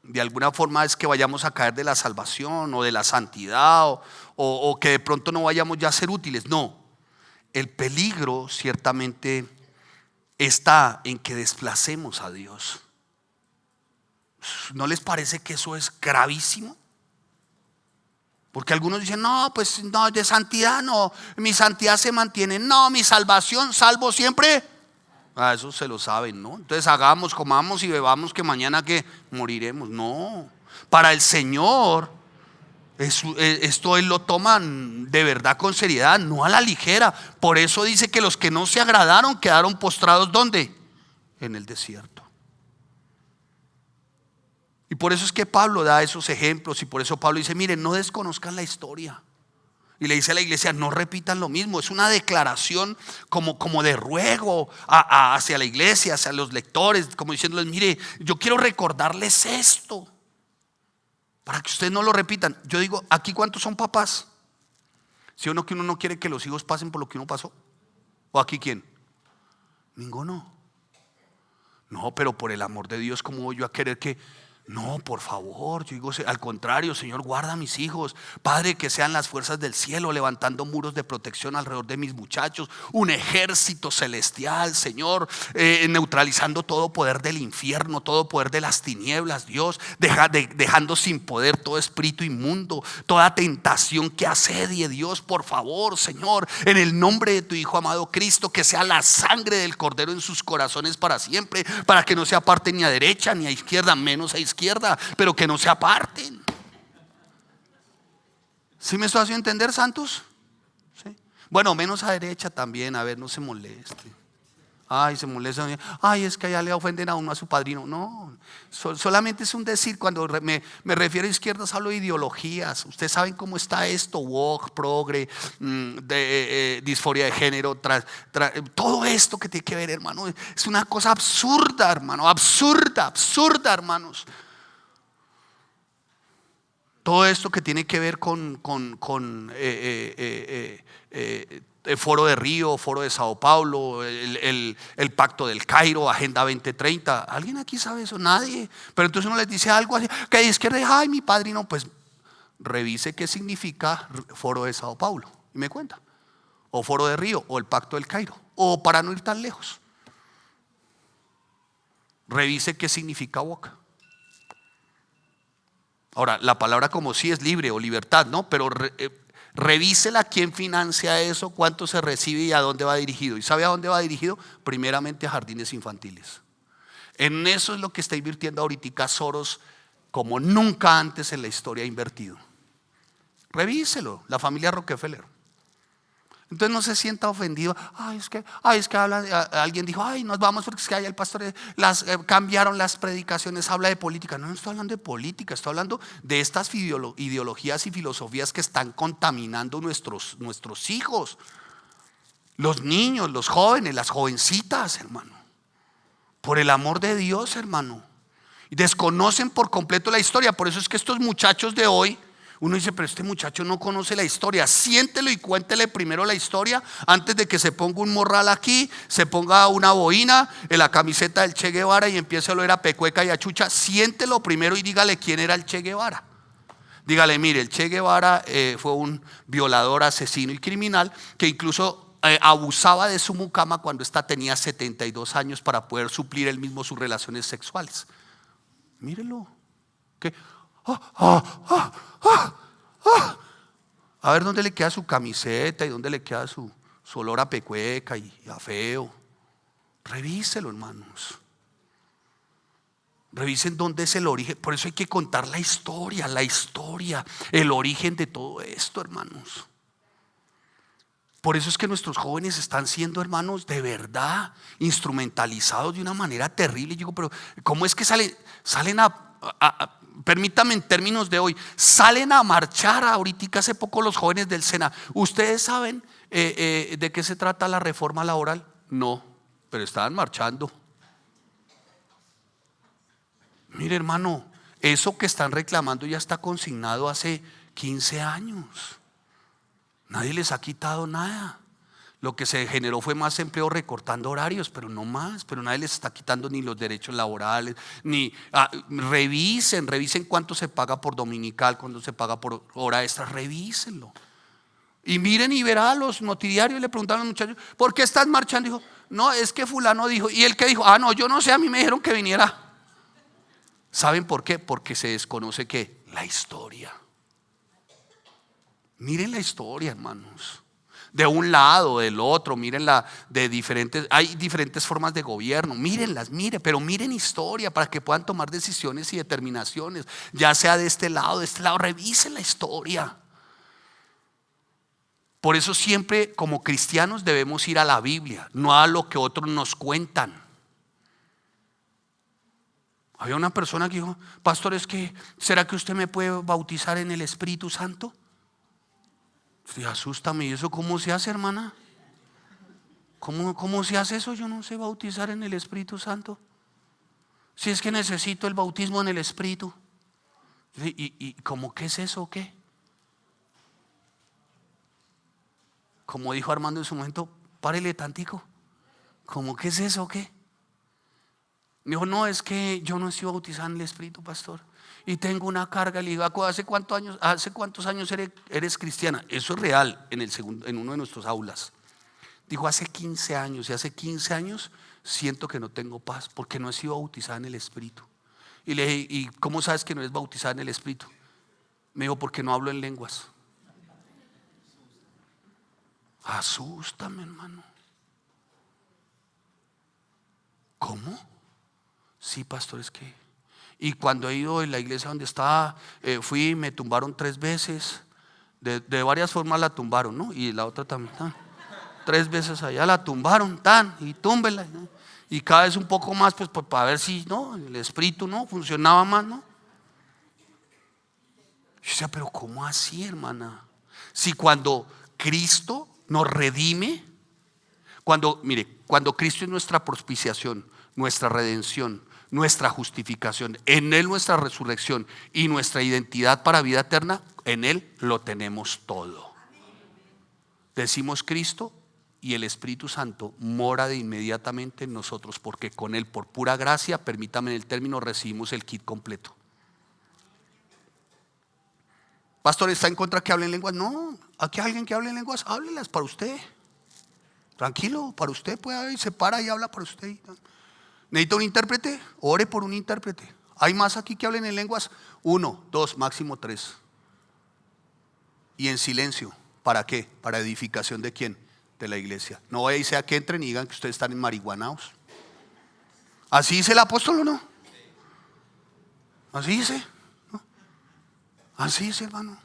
de alguna forma es que vayamos a caer de la salvación o de la santidad o que de pronto no vayamos ya a ser útiles. No, el peligro ciertamente está en que desplacemos a Dios. ¿No les parece que eso es gravísimo? Porque algunos dicen, no, pues no, de santidad no, mi santidad se mantiene. No, mi salvación, salvo siempre. Eso se lo saben, ¿no? Entonces hagamos, comamos y bebamos que mañana que moriremos. No, para el Señor esto Él lo toma de verdad con seriedad, no a la ligera. Por eso dice que los que no se agradaron quedaron postrados ¿dónde? En el desierto. Y por eso es que Pablo da esos ejemplos. Y por eso Pablo dice, miren, no desconozcan la historia. Y le dice a la iglesia, no repitan lo mismo. Es una declaración como de ruego hacia la iglesia, hacia los lectores, como diciéndoles, mire, yo quiero recordarles esto para que ustedes no lo repitan. Yo digo, ¿aquí cuántos son papás? ¿Sí o no que uno no quiere que los hijos pasen por lo que uno pasó? ¿O aquí quién? Ninguno. No, pero por el amor de Dios, ¿cómo voy yo a querer que? No, por favor, yo digo, al contrario, Señor, guarda a mis hijos. Padre, que sean las fuerzas del cielo levantando muros de protección alrededor de mis muchachos, un ejército celestial, Señor, neutralizando todo poder del infierno, todo poder de las tinieblas, Dios, dejando sin poder todo espíritu inmundo, toda tentación que asedie, Dios, por favor, Señor, en el nombre de tu Hijo amado Cristo, que sea la sangre del Cordero en sus corazones para siempre, para que no se aparten ni a derecha ni a izquierda, menos a izquierda, pero que no se aparten. ¿Sí me estoy haciendo entender, santos? ¿Sí? Bueno, menos a derecha también, a ver, no se moleste. Ay, se molesta. Ay, es que allá le ofenden a uno a su padrino. No, solamente es un decir. Cuando me refiero a izquierdas, hablo de ideologías. Ustedes saben cómo está esto: woke, progre, disforia de género, todo esto que tiene que ver, hermano. Es una cosa absurda, hermano. Absurda, hermanos. Todo esto que tiene que ver con Foro de Río, Foro de Sao Paulo, el Pacto del Cairo, Agenda 2030. ¿Alguien aquí sabe eso? Nadie. Pero entonces uno les dice algo así, que de izquierda, ay, mi padrino, pues revise qué significa Foro de Sao Paulo y me cuenta. O Foro de Río, o el Pacto del Cairo, o para no ir tan lejos, revise qué significa Boca. Ahora, la palabra como sí es libre o libertad, ¿no? Pero revísela quién financia eso, cuánto se recibe y a dónde va dirigido. ¿Y sabe a dónde va dirigido? Primeramente a jardines infantiles. En eso es lo que está invirtiendo ahorita Soros como nunca antes en la historia ha invertido. Revíselo, la familia Rockefeller. Entonces no se sienta ofendido. Es que alguien dijo, ay, nos vamos porque es que allá el pastor cambiaron las predicaciones, habla de política. No estoy hablando de política, estoy hablando de estas ideologías y filosofías que están contaminando nuestros hijos, los niños, los jóvenes, las jovencitas, hermano. Por el amor de Dios, hermano. Y desconocen por completo la historia. Por eso es que estos muchachos de hoy, uno dice, pero este muchacho no conoce la historia. Siéntelo y cuéntele primero la historia antes de que se ponga un morral aquí, se ponga una boina en la camiseta del Che Guevara y empiece a oler a pecueca y a chucha. Siéntelo primero y dígale quién era el Che Guevara. Dígale, mire, el Che Guevara fue un violador, asesino y criminal que incluso abusaba de su mucama cuando ésta tenía 72 años para poder suplir él mismo sus relaciones sexuales. Mírelo. ¿Qué? A ver dónde le queda su camiseta y dónde le queda su olor a pecueca y a feo. Revíselo, hermanos. Revisen dónde es el origen. Por eso hay que contar la historia, el origen de todo esto, hermanos. Por eso es que nuestros jóvenes están siendo, hermanos, de verdad instrumentalizados de una manera terrible. Y digo, pero ¿cómo es que salen permítame en términos de hoy, salen a marchar ahorita hace poco los jóvenes del SENA? ¿Ustedes saben de qué se trata la reforma laboral? No, pero estaban marchando. Mire, hermano, eso que están reclamando ya está consignado hace 15 años. Nadie les ha quitado nada. Lo que se generó fue más empleo recortando horarios, pero no más. Pero nadie les está quitando ni los derechos laborales, ni revisen cuánto se paga por dominical, cuánto se paga por hora extra, revísenlo. Y miren y verán a los noticiarios, le preguntaron a los muchachos, ¿por qué estás marchando? Dijo, no, es que fulano dijo. Y el que dijo, no, yo no sé, a mí me dijeron que viniera. ¿Saben por qué? Porque se desconoce ¿qué? La historia. Miren la historia, hermanos. De un lado, del otro, mírenla de diferentes, hay diferentes formas de gobierno, mírenlas, pero miren historia para que puedan tomar decisiones y determinaciones, ya sea de este lado, revisen la historia. Por eso siempre como cristianos debemos ir a la Biblia, no a lo que otros nos cuentan. Había una persona que dijo, pastor, ¿será que usted me puede bautizar en el Espíritu Santo? Sí, asústame. ¿Y eso cómo se hace, hermana? ¿Cómo se hace eso? Yo no sé bautizar en el Espíritu Santo. Si es que necesito el bautismo en el Espíritu. ¿Y cómo qué es eso o qué? Como dijo Armando en su momento, párele tantico. ¿Cómo qué es eso o qué? Me dijo, no, es que yo no estoy bautizado en el Espíritu, pastor, y tengo una carga. Le digo, ¿hace cuántos años eres cristiana? Eso es real en uno de nuestros aulas. Dijo, hace 15 años, y hace 15 años siento que no tengo paz porque no he sido bautizada en el Espíritu. Y le dije, ¿y cómo sabes que no eres bautizada en el Espíritu? Me dijo, porque no hablo en lenguas. Asústame, hermano. ¿Cómo? Sí, pastor, es que. Y cuando he ido en la iglesia donde estaba, fui y me tumbaron 3 veces. De varias formas la tumbaron, ¿no? Y la otra también. 3 veces allá la tumbaron, y túmbela, ¿no? Y cada vez un poco más, pues para ver si no, el espíritu no funcionaba más, ¿no? Yo decía, pero ¿cómo así, hermana? Si cuando Cristo nos redime, cuando Cristo es nuestra propiciación, nuestra redención, nuestra justificación, en Él nuestra resurrección y nuestra identidad para vida eterna, en Él lo tenemos todo. Decimos Cristo y el Espíritu Santo mora de inmediatamente en nosotros, porque con Él, por pura gracia, permítame el término, recibimos el kit completo. Pastor, ¿está en contra que hablen lenguas? No, aquí hay alguien que hable en lenguas, háblelas para usted. Tranquilo, para usted puede ir, se para y habla para usted. ¿Necesita un intérprete? Ore por un intérprete. Hay más aquí que hablen en lenguas. 1, 2, máximo 3. Y en silencio. ¿Para qué? Para edificación ¿de quién? De la iglesia. No vaya y sea que entren y digan que ustedes están en marihuanaos. ¿Así dice el apóstol o no? ¿Así dice? ¿No? Así dice, hermano.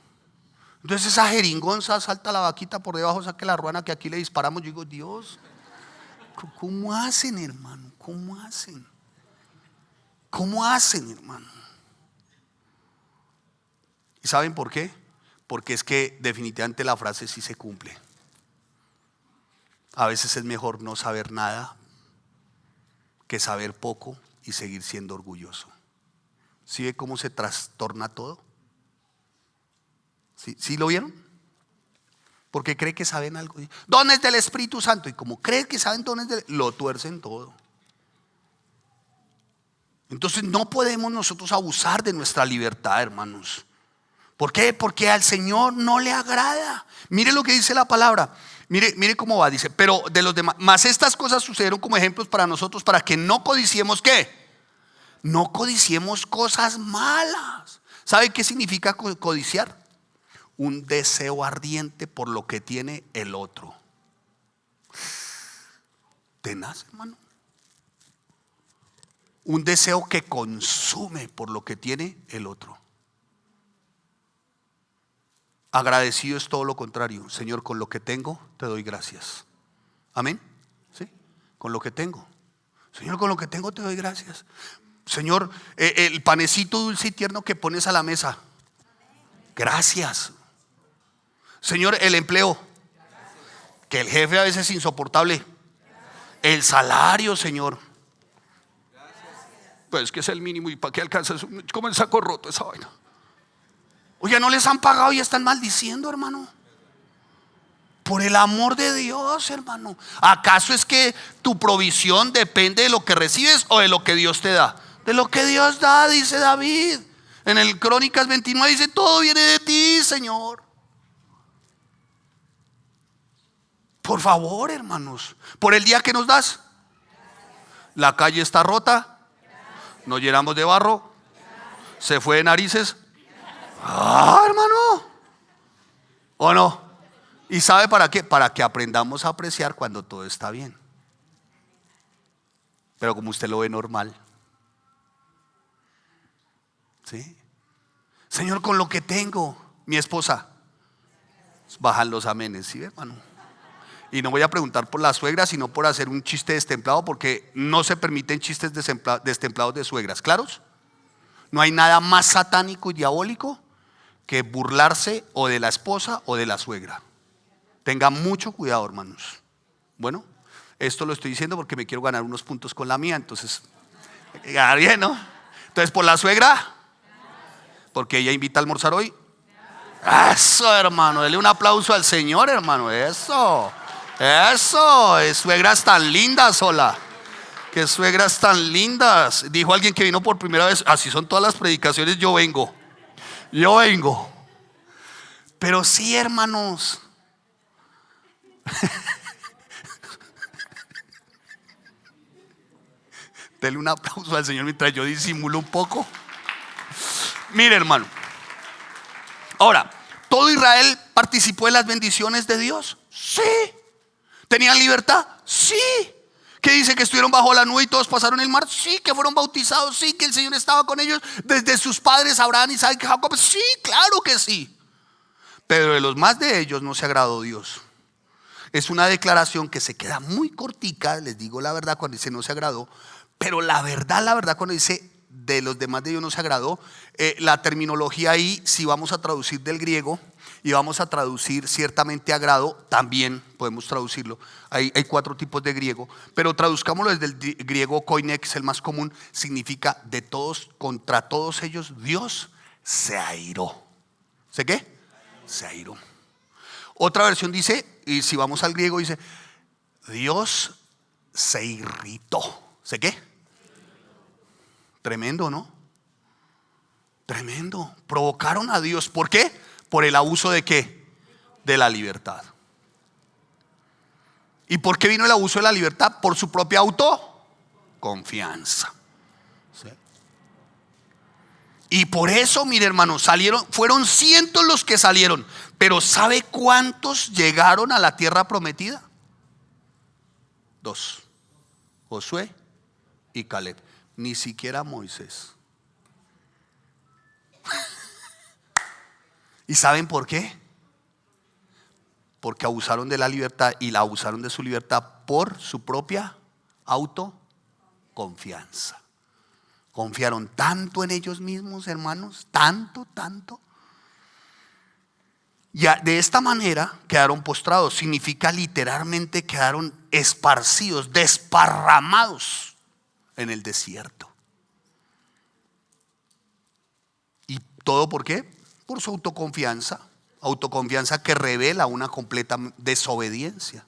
Entonces esa jeringonza salta la vaquita por debajo, saque la ruana que aquí le disparamos. Yo digo, Dios, ¿cómo hacen, hermano? ¿Cómo hacen? ¿Cómo hacen, hermano? ¿Y saben por qué? Porque es que definitivamente la frase sí se cumple. A veces es mejor no saber nada que saber poco y seguir siendo orgulloso. ¿Sí ve cómo se trastorna todo? ¿Sí lo vieron? Porque cree que saben algo. Dones del Espíritu Santo. Y como creen que saben dones lo tuercen todo. Entonces no podemos nosotros abusar de nuestra libertad, hermanos. ¿Por qué? Porque al Señor no le agrada. Mire lo que dice la palabra. Mire cómo va, dice, pero de los demás, mas estas cosas sucedieron como ejemplos para nosotros, para que no codiciemos ¿qué? No codiciemos cosas malas. ¿Sabe qué significa codiciar? Un deseo ardiente por lo que tiene el otro. Tenaz, hermano. Un deseo que consume por lo que tiene el otro. Agradecido es todo lo contrario. Señor, con lo que tengo te doy gracias. Amén. ¿Sí? Con lo que tengo. Señor, con lo que tengo te doy gracias. Señor, el panecito dulce y tierno que pones a la mesa. Gracias. Señor, el empleo. Que el jefe a veces es insoportable. El salario, Señor. Pues es que es el mínimo. ¿Y para qué alcanza? Es como el saco roto esa vaina. Oye, no les han pagado y están maldiciendo, hermano. Por el amor de Dios, hermano. ¿Acaso es que tu provisión depende de lo que recibes o de lo que Dios te da? De lo que Dios da, dice David. En el Crónicas 29 dice: todo viene de ti, Señor. Por favor, hermanos. Por el día que nos das. La calle está rota. Nos llenamos de barro. Se fue de narices. Hermano. ¿O no? ¿Y sabe para qué? Para que aprendamos a apreciar cuando todo está bien. Pero como usted lo ve normal. ¿Sí? Señor, con lo que tengo. Mi esposa. Bajan los amenes, ¿sí, hermano? Y no voy a preguntar por la suegra, sino por hacer un chiste destemplado, porque no se permiten chistes destemplados de suegras. ¿Claros? No hay nada más satánico y diabólico que burlarse o de la esposa o de la suegra. Tenga mucho cuidado, hermanos. Bueno, esto lo estoy diciendo porque me quiero ganar unos puntos con la mía. Entonces, ganar bien, ¿no? Entonces, por la suegra, porque ella invita a almorzar hoy. Eso, hermano, dele un aplauso al Señor, hermano. Eso, suegras tan lindas, hola. Que suegras tan lindas. Dijo alguien que vino por primera vez: así son todas las predicaciones, yo vengo. Pero sí, hermanos. Dele un aplauso al Señor mientras yo disimulo un poco. Mire, hermano. Ahora, ¿todo Israel participó de las bendiciones de Dios? Sí. ¿Tenían libertad? Sí. ¿Qué dice? Que estuvieron bajo la nube y todos pasaron el mar. Sí. ¿Que fueron bautizados? Sí. ¿Que el Señor estaba con ellos desde sus padres Abraham, Isaac y Jacob? Sí, claro que sí. Pero de los más de ellos no se agradó Dios. Es una declaración que se queda muy cortica, les digo la verdad, cuando dice no se agradó. Pero la verdad, cuando dice de los demás de ellos no se agradó, la terminología ahí, si vamos a traducir del griego y vamos a traducir ciertamente agrado, también podemos traducirlo. Hay 4 tipos de griego, pero traduzcámoslo desde el griego koine, que es el más común. Significa de todos, contra todos ellos Dios se airó. ¿Sé qué? Se airó. Otra versión dice, y si vamos al griego, dice Dios se irritó. ¿Sé qué? Tremendo, ¿no? Tremendo. Provocaron a Dios. ¿Por qué? Por el abuso de ¿qué? De la libertad. ¿Y por qué vino el abuso de la libertad? Por su propia autoconfianza. ¿Sí? Y por eso, mire, hermano, fueron cientos los que salieron. Pero ¿sabe cuántos llegaron a la tierra prometida? 2. Josué y Caleb. Ni siquiera Moisés. ¿Y saben por qué? Porque abusaron de la libertad y la abusaron de su libertad por su propia autoconfianza. Confiaron tanto en ellos mismos, hermanos, tanto. Y de esta manera quedaron postrados. Significa literalmente quedaron esparcidos, desparramados en el desierto. ¿Y todo por qué? Por su autoconfianza. Autoconfianza que revela una completa desobediencia.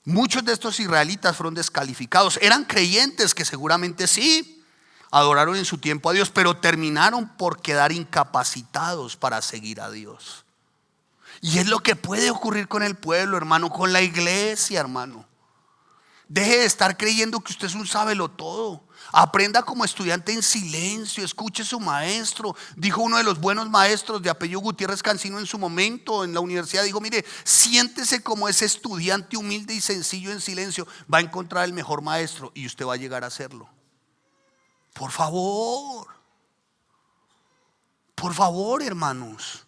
Muchos de estos israelitas fueron descalificados. Eran creyentes que seguramente sí adoraron en su tiempo a Dios, pero terminaron por quedar incapacitados para seguir a Dios. Y es lo que puede ocurrir con el pueblo, hermano, con la iglesia, hermano. Deje de estar creyendo que usted es un sábelo-todo. Aprenda como estudiante en silencio, escuche a su maestro. Dijo uno de los buenos maestros de apellido Gutiérrez Cancino en su momento en la universidad, dijo: mire, siéntese como ese estudiante humilde y sencillo en silencio. Va a encontrar el mejor maestro y usted va a llegar a serlo. Por favor, hermanos.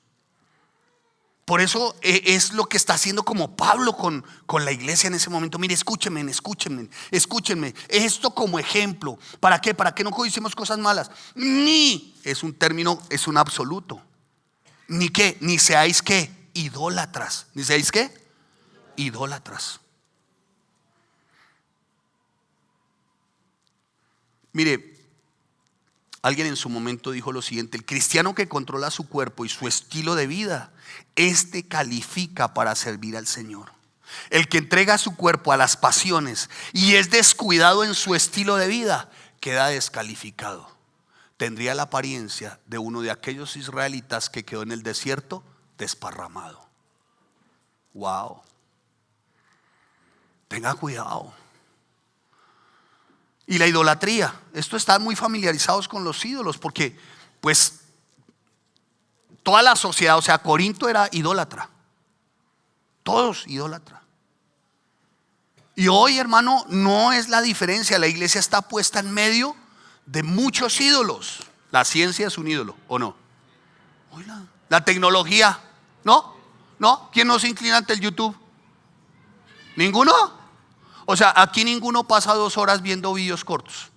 Por eso es lo que está haciendo como Pablo con la iglesia en ese momento. Mire, escúchenme. Esto como ejemplo. ¿Para qué? Para que no codiciemos cosas malas. Ni es un término, es un absoluto. Ni qué, ni seáis qué, idólatras. Ni seáis qué, idólatras. Mire, alguien en su momento dijo lo siguiente: el cristiano que controla su cuerpo y su estilo de vida, califica para servir al Señor. El que entrega su cuerpo a las pasiones y es descuidado en su estilo de vida, queda descalificado. Tendría la apariencia de uno de aquellos israelitas que quedó en el desierto desparramado. Wow. Tenga cuidado. Y la idolatría, esto están muy familiarizados con los ídolos, porque pues toda la sociedad, o sea, Corinto era idólatra. Todos idólatra. Y hoy, hermano, no es la diferencia. La iglesia está puesta en medio de muchos ídolos. La ciencia es un ídolo, ¿o no? La tecnología, ¿no? ¿No? ¿Quién no se inclina ante el YouTube? ¿Ninguno? O sea, aquí ninguno pasa 2 horas viendo videos cortos.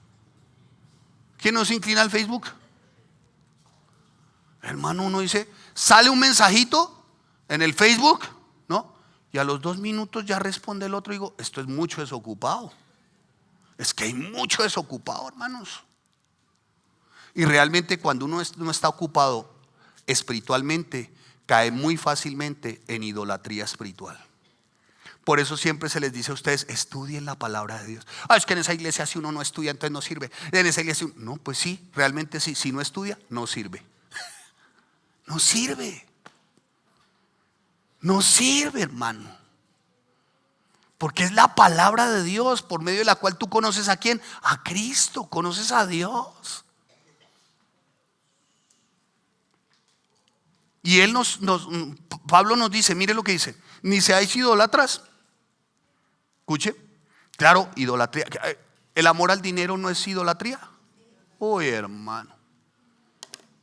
¿Quién no se inclina al Facebook? Hermano, uno dice, sale un mensajito en el Facebook, ¿no? Y a los 2 minutos ya responde el otro. Y digo, esto es mucho desocupado. Es que hay mucho desocupado, hermanos. Y realmente cuando uno no está ocupado espiritualmente, cae muy fácilmente en idolatría espiritual. Por eso siempre se les dice a ustedes: estudien la palabra de Dios. Es que en esa iglesia si uno no estudia, entonces no sirve. En esa iglesia, no, pues sí, realmente sí. Si no estudia, no sirve. No sirve. No sirve, hermano. Porque es la palabra de Dios por medio de la cual tú conoces ¿a quién? A Cristo, conoces a Dios. Y él Pablo nos dice, mire lo que dice: ni seáis idólatras. Escuche, claro, idolatría. ¿El amor al dinero no es idolatría? Uy, hermano.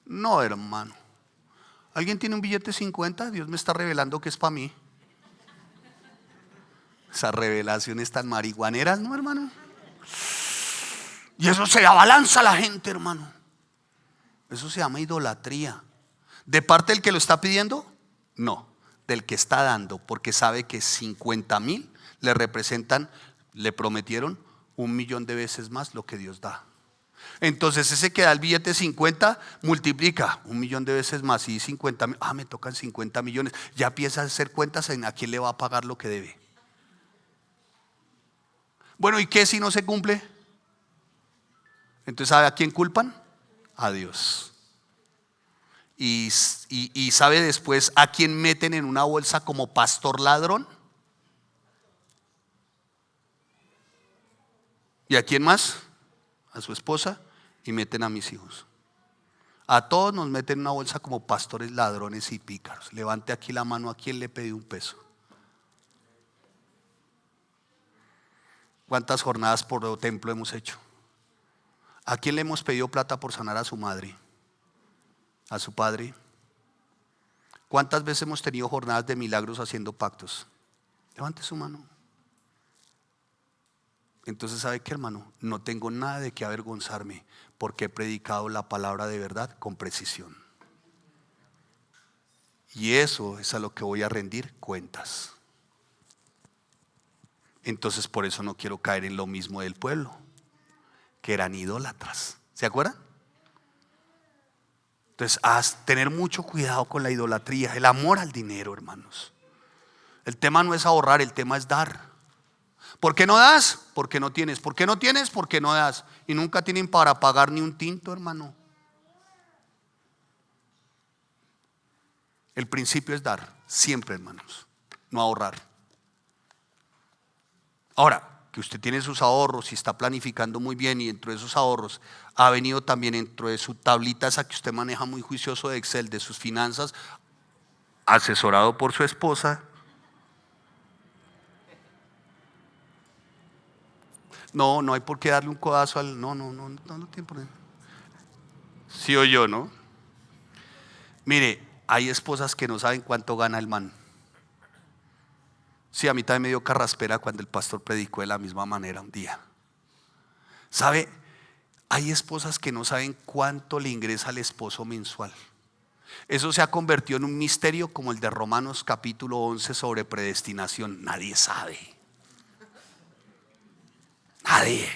No, hermano. ¿Alguien tiene un billete de 50? Dios me está revelando que es para mí. Esas revelaciones tan marihuaneras, ¿no, hermano? Y eso se abalanza a la gente, hermano. Eso se llama idolatría. ¿De parte del que lo está pidiendo? No, del que está dando, porque sabe que 50,000 le representan, le prometieron 1,000,000 de veces más lo que Dios da. Entonces ese que da el billete 50 multiplica 1,000,000 de veces más y 50,000. Me tocan 50 millones. Ya empieza a hacer cuentas en a quién le va a pagar lo que debe. Bueno, ¿y qué si no se cumple? Entonces, ¿sabe a quién culpan? A Dios. Y ¿sabe después a quién meten en una bolsa como pastor ladrón? ¿Y a quién más? A su esposa, y meten a mis hijos. A todos nos meten en una bolsa como pastores ladrones y pícaros. Levante aquí la mano a quien le pedí un peso. ¿Cuántas jornadas por templo hemos hecho? ¿A quién le hemos pedido plata por sanar a su madre? ¿A su padre? ¿Cuántas veces hemos tenido jornadas de milagros haciendo pactos? Levante su mano. Entonces, ¿sabe qué, hermano? No tengo nada de qué avergonzarme, porque he predicado la palabra de verdad con precisión. Y eso es a lo que voy a rendir cuentas. Entonces, por eso no quiero caer en lo mismo del pueblo, que eran idólatras. ¿Se acuerdan? Entonces, tener mucho cuidado con la idolatría, el amor al dinero, hermanos. El tema no es ahorrar, el tema es dar. ¿Por qué no das? Porque no tienes. ¿Por qué no tienes? Porque no das. Y nunca tienen para pagar ni un tinto, hermano. El principio es dar, siempre, hermanos, no ahorrar. Ahora, que usted tiene sus ahorros y está planificando muy bien, y dentro de esos ahorros ha venido también dentro de su tablita esa que usted maneja muy juicioso de Excel, de sus finanzas, asesorado por su esposa. No, no hay por qué darle un codazo al... No tiene por qué. Sí o yo, ¿no? Mire, hay esposas que no saben cuánto gana el man. Sí, a mí también me dio carraspera cuando el pastor predicó de la misma manera un día. ¿Sabe? Hay esposas que no saben cuánto le ingresa al esposo mensual. Eso se ha convertido en un misterio como el de Romanos capítulo 11 sobre predestinación. Nadie sabe. Nadie.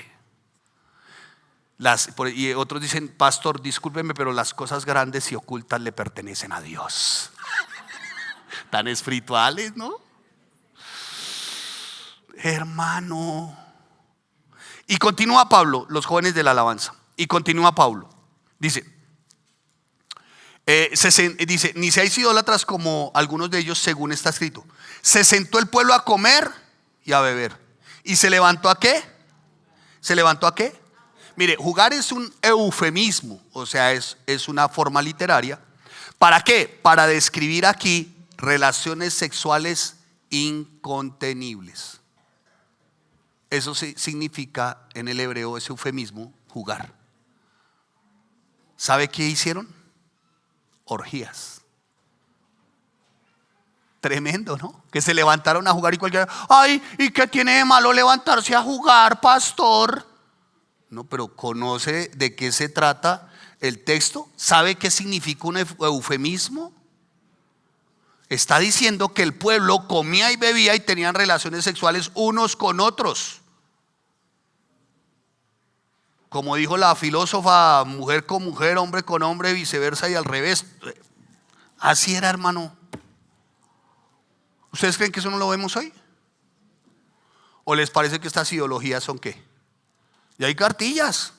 Y otros dicen, pastor, discúlpeme, pero las cosas grandes y ocultas le pertenecen a Dios. Tan espirituales, ¿no? Hermano. Y continúa Pablo, los jóvenes de la alabanza. Y continúa Pablo. Dice, ni seáis idólatras como algunos de ellos, según está escrito. Se sentó el pueblo a comer y a beber. ¿Y se levantó a qué? ¿Se levantó a qué? Mire, jugar es un eufemismo, o sea, es una forma literaria. ¿Para qué? Para describir aquí relaciones sexuales incontenibles. Eso significa en el hebreo ese eufemismo, jugar. ¿Sabe qué hicieron? Orgías. Tremendo, ¿no? Que se levantaron a jugar y cualquiera, ay, ¿y qué tiene de malo levantarse a jugar, pastor? No, pero ¿conoce de qué se trata el texto? ¿Sabe qué significa un eufemismo? Está diciendo que el pueblo comía y bebía y tenían relaciones sexuales unos con otros. Como dijo la filósofa, mujer con mujer, hombre con hombre, viceversa y al revés. Así era, hermano. ¿Ustedes creen que eso no lo vemos hoy? ¿O les parece que estas ideologías son qué? Ya hay cartillas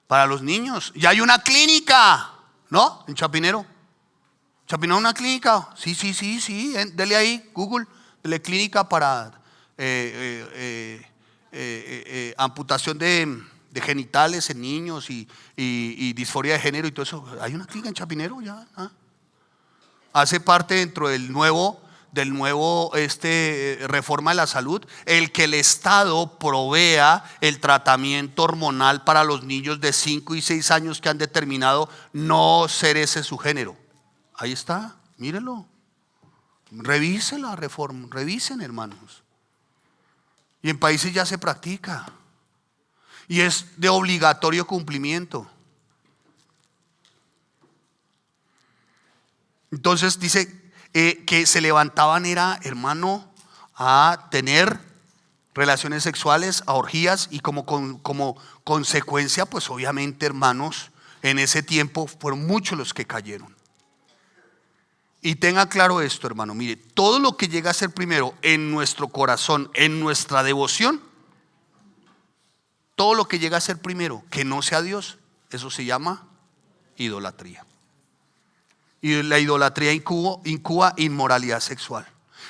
para los niños. Ya hay una clínica, ¿no? En Chapinero. Chapinero, una clínica. Sí. Dele ahí, Google. Dele clínica para amputación de genitales en niños y disforia de género y todo eso. Hay una clínica en Chapinero ya. Hace parte dentro del nuevo reforma de la salud, el que el Estado provea el tratamiento hormonal para los niños de 5 y 6 años que han determinado no ser ese su género. Ahí está, mírenlo. Revise la reforma, revisen, hermanos. Y en países ya se practica. Y es de obligatorio cumplimiento. Entonces dice que se levantaban era, hermano, a tener relaciones sexuales, a orgías, y como consecuencia, pues obviamente, hermanos, en ese tiempo fueron muchos los que cayeron. Y tenga claro esto, hermano, mire, todo lo que llega a ser primero en nuestro corazón, en nuestra devoción, todo lo que llega a ser primero que no sea Dios, eso se llama idolatría. Y la idolatría incuba inmoralidad sexual.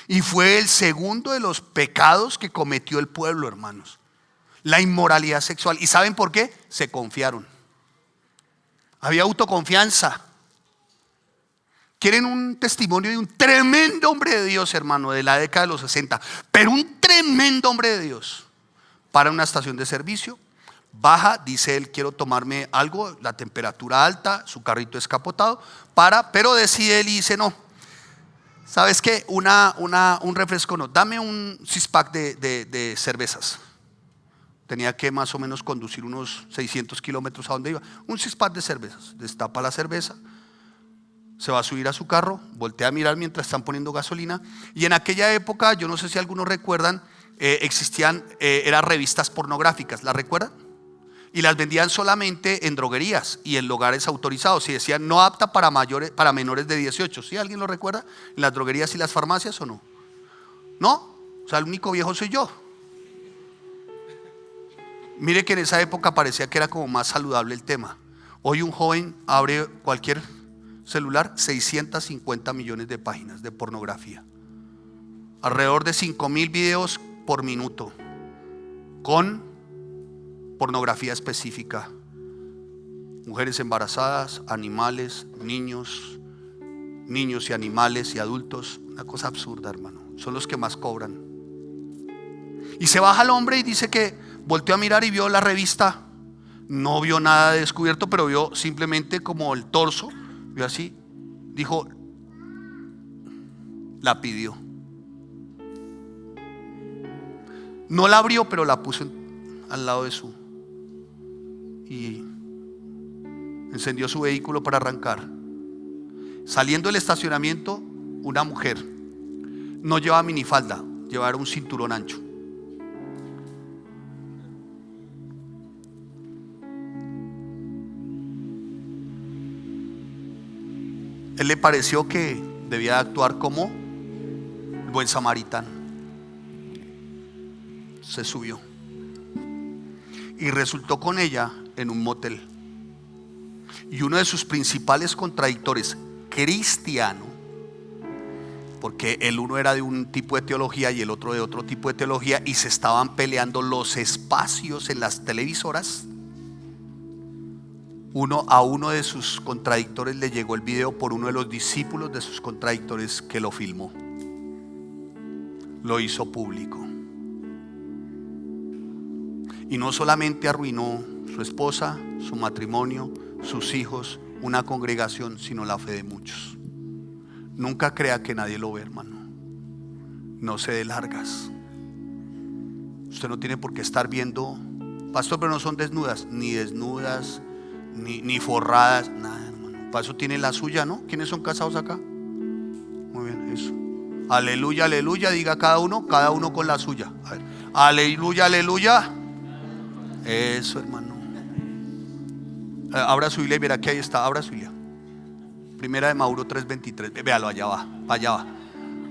Y fue el segundo de los pecados que cometió el pueblo, hermanos. La inmoralidad sexual. ¿Y saben por qué? Se confiaron. Había autoconfianza. Quieren un testimonio de un tremendo hombre de Dios, hermano, de la década de los 60. Pero un tremendo hombre de Dios. Para una estación de servicio. Baja, dice él, quiero tomarme algo, la temperatura alta, su carrito escapotado, pero decide él y dice, no, ¿sabes qué? Un refresco no, dame un six-pack de cervezas. Tenía que más o menos conducir unos 600 kilómetros a donde iba. Un six-pack de cervezas, destapa la cerveza, se va a subir a su carro, voltea a mirar mientras están poniendo gasolina. Y en aquella época, yo no sé si algunos recuerdan, existían, eran revistas pornográficas, ¿las recuerdan? Y las vendían solamente en droguerías y en lugares autorizados. Y decían no apta para menores de 18. ¿Sí? ¿Alguien lo recuerda? ¿En las droguerías y las farmacias o no? ¿No? O sea, el único viejo soy yo. Mire que en esa época parecía que era como más saludable el tema. Hoy un joven abre cualquier celular, 650 millones de páginas de pornografía. Alrededor de 5,000 videos por minuto. con pornografía específica. Mujeres embarazadas, animales, niños y animales y adultos. Una cosa absurda, hermano. Son los que más cobran. Y se baja el hombre y dice que volteó a mirar y vio la revista. No vio nada de descubierto, pero vio simplemente como el torso. Vio así. Dijo, la pidió. No la abrió, pero la puso al lado de su. Y encendió su vehículo para arrancar. Saliendo del estacionamiento, una mujer no llevaba minifalda, llevaba un cinturón ancho. Él le pareció que debía actuar como el buen samaritano. Se subió y resultó con ella en un motel. Y uno de sus principales contradictores, cristiano, porque el uno era de un tipo de teología y el otro de otro tipo de teología, y se estaban peleando los espacios en las televisoras. A uno de sus contradictores le llegó el video por uno de los discípulos de sus contradictores, que lo filmó, lo hizo público. Y no solamente arruinó su esposa, su matrimonio, sus hijos, una congregación, sino la fe de muchos. Nunca crea que nadie lo ve, hermano. No se dé largas. Usted no tiene por qué estar viendo, pastor, pero no son desnudas, ni forradas, nada, hermano. Para eso tiene la suya, ¿no? ¿Quiénes son casados acá? Muy bien, eso. Aleluya, aleluya, diga cada uno con la suya. A ver. Aleluya, aleluya. Eso, hermano. Abra su Biblia y verá que ahí está. Abra su Biblia. Primera de Mauro 3:23. Véalo, allá va.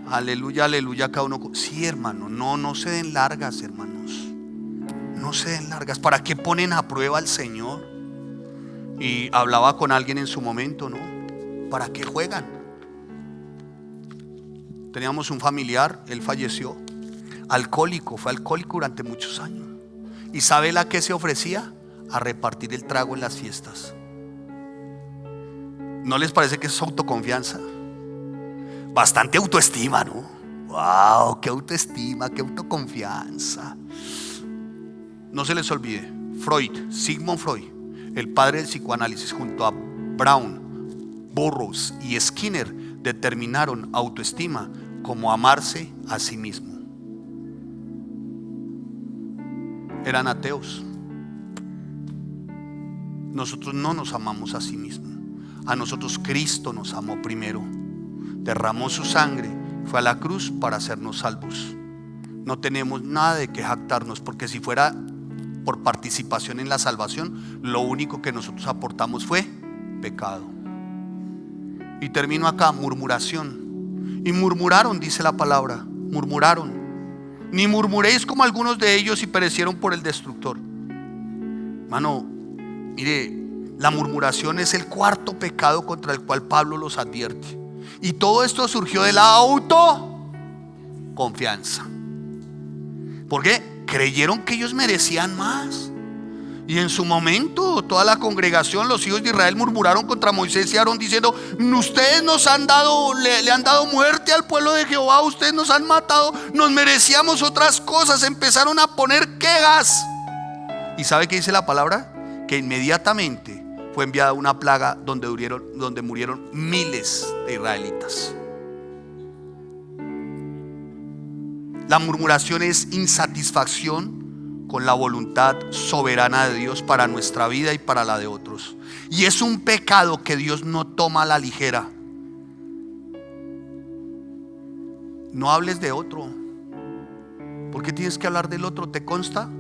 Aleluya, aleluya, cada uno. Sí, hermano, no se den largas, hermanos. No se den largas. ¿Para qué ponen a prueba al Señor? Y hablaba con alguien en su momento, ¿no? ¿Para qué juegan? Teníamos un familiar, él falleció, alcohólico, fue alcohólico durante muchos años. ¿Y sabe a qué se ofrecía? A repartir el trago en las fiestas. ¿No les parece que es autoconfianza? Bastante autoestima, ¿no? ¡Wow! ¡Qué autoestima, qué autoconfianza! No se les olvide, Sigmund Freud, el padre del psicoanálisis, junto a Brown, Burroughs y Skinner, determinaron autoestima como amarse a sí mismo. Eran ateos. Nosotros no nos amamos a sí mismos. A nosotros Cristo nos amó primero. Derramó su sangre, fue a la cruz para hacernos salvos. No tenemos nada de que jactarnos, porque si fuera por participación en la salvación, lo único que nosotros aportamos fue pecado. Y termino acá, murmuración. Y murmuraron, dice la palabra, murmuraron. Ni murmuréis como algunos de ellos y perecieron por el destructor. Hermano, mire, la murmuración es el cuarto pecado contra el cual Pablo los advierte. Y todo esto surgió de la autoconfianza. ¿Por qué? Creyeron que ellos merecían más. Y en su momento toda la congregación, los hijos de Israel, murmuraron contra Moisés y Aarón diciendo: ustedes nos han dado, le han dado muerte al pueblo de Jehová, ustedes nos han matado, nos merecíamos otras cosas. Empezaron a poner quejas. ¿Y sabe qué dice la palabra? Que inmediatamente fue enviada una plaga donde murieron miles de israelitas. La murmuración es insatisfacción con la voluntad soberana de Dios para nuestra vida y para la de otros. Y es un pecado que Dios no toma a la ligera. No hables de otro. ¿Por qué tienes que hablar del otro? ¿Te consta?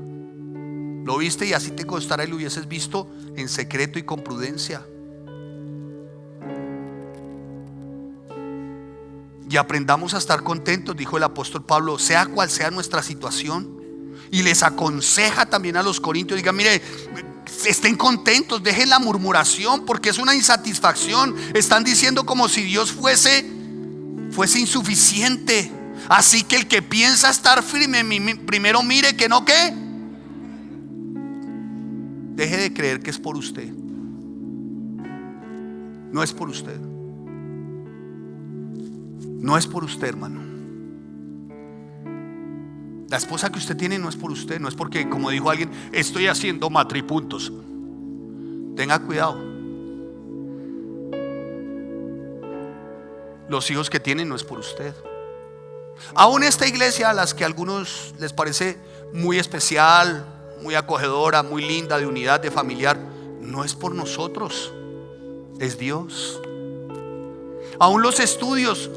Lo viste y así te constará y lo hubieses visto en secreto y con prudencia. Y aprendamos a estar contentos, dijo el apóstol Pablo, sea cual sea nuestra situación. Y les aconseja también a los corintios, digan: mire, estén contentos, dejen la murmuración, porque es una insatisfacción. Están diciendo como si Dios fuese insuficiente. Así que el que piensa estar firme, primero mire que no, ¿qué? deje de creer que es por usted. No es por usted. No es por usted, hermano. La esposa que usted tiene no es por usted. No es porque, como dijo alguien, estoy haciendo matripuntos. Tenga cuidado. Los hijos que tienen no es por usted. Aún esta iglesia, a las que a algunos les parece muy especial, muy acogedora, muy linda, de unidad, de familiar, no es por nosotros, es Dios. Aún los estudios,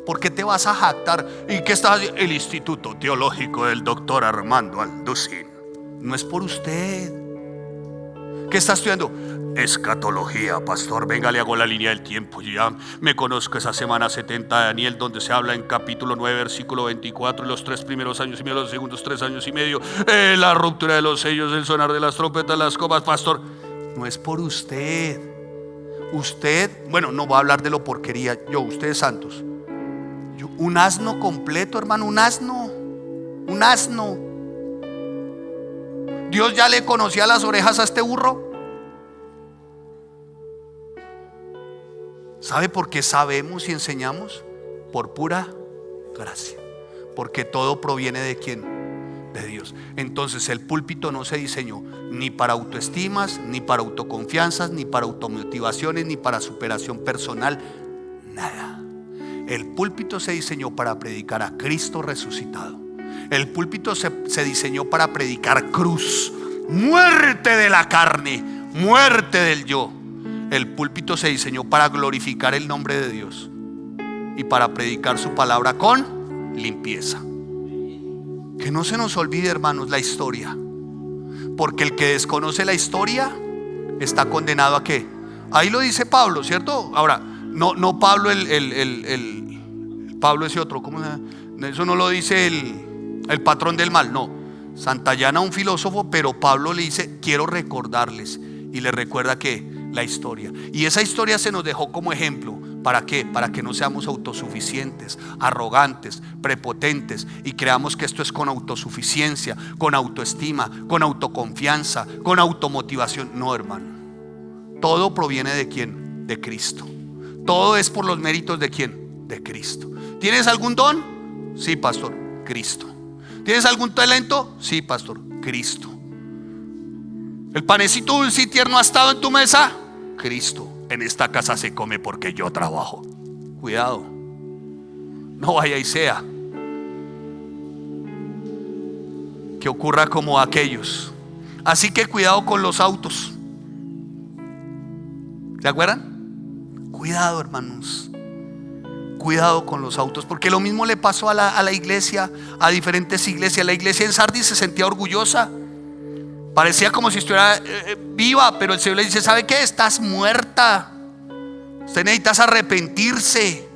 ¿por qué te vas a jactar? ¿Y qué estás haciendo? El Instituto Teológico del Doctor Armando Alducin. No es por usted. ¿Qué está estudiando? Escatología, pastor. Venga, le hago la línea del tiempo. Yo ya me conozco esa semana 70 de Daniel, donde se habla en capítulo 9, versículo 24, los 3 primeros años y medio, los segundos 3 años y medio, la ruptura de los sellos, el sonar de las trompetas, las copas. Pastor, no es por usted. Usted, bueno, no va a hablar de lo porquería. Ustedes santos. Un asno completo, hermano, un asno. Un asno. Dios ya le conocía las orejas a este burro. ¿Sabe por qué sabemos y enseñamos? Por pura gracia. Porque todo proviene de ¿quién? De Dios. Entonces el púlpito no se diseñó ni para autoestimas, ni para autoconfianzas, ni para automotivaciones, ni para superación personal. Nada. El púlpito se diseñó para predicar a Cristo resucitado. El púlpito se diseñó para predicar cruz, muerte de la carne, muerte del yo. El púlpito se diseñó para glorificar el nombre de Dios y para predicar su palabra con limpieza. Que no se nos olvide, hermanos, la historia. Porque el que desconoce la historia está condenado ¿a qué? Ahí lo dice Pablo, ¿cierto? Ahora, no Pablo Pablo ese otro, ¿cómo se llama? Eso no lo dice el patrón del mal, no. Santayana, un filósofo, pero Pablo le dice, quiero recordarles. Y le recuerda que la historia. Y esa historia se nos dejó como ejemplo. ¿Para qué? Para que no seamos autosuficientes, arrogantes, prepotentes y creamos que esto es con autosuficiencia, con autoestima, con autoconfianza, con automotivación. No, hermano. Todo proviene de ¿quién? De Cristo. Todo es por los méritos de ¿quién? De Cristo. ¿Tienes algún don? Sí, pastor, Cristo. ¿Tienes algún talento? Sí, pastor, Cristo. ¿El panecito dulce y tierno ha estado en tu mesa? Cristo. En esta casa se come porque yo trabajo. Cuidado, no vaya y sea que ocurra como aquellos. Así que cuidado con los autos. ¿Se acuerdan? Cuidado, hermanos. Cuidado con los autos, porque lo mismo le pasó a la iglesia, a diferentes iglesias. La iglesia en Sardis se sentía orgullosa. Parecía como si estuviera viva, pero el Señor le dice, ¿sabe qué? Estás muerta. Usted necesitas arrepentirse.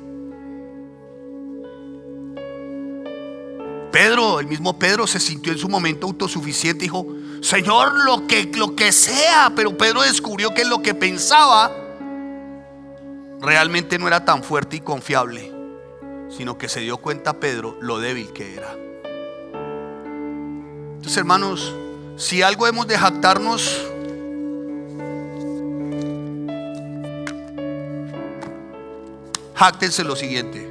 Pedro, el mismo Pedro se sintió en su momento autosuficiente. Dijo, Señor, lo que sea. Pero Pedro descubrió que lo que pensaba realmente no era tan fuerte y confiable, sino que se dio cuenta Pedro lo débil que era. Entonces, hermanos, si algo hemos de jactarnos, jáctense lo siguiente: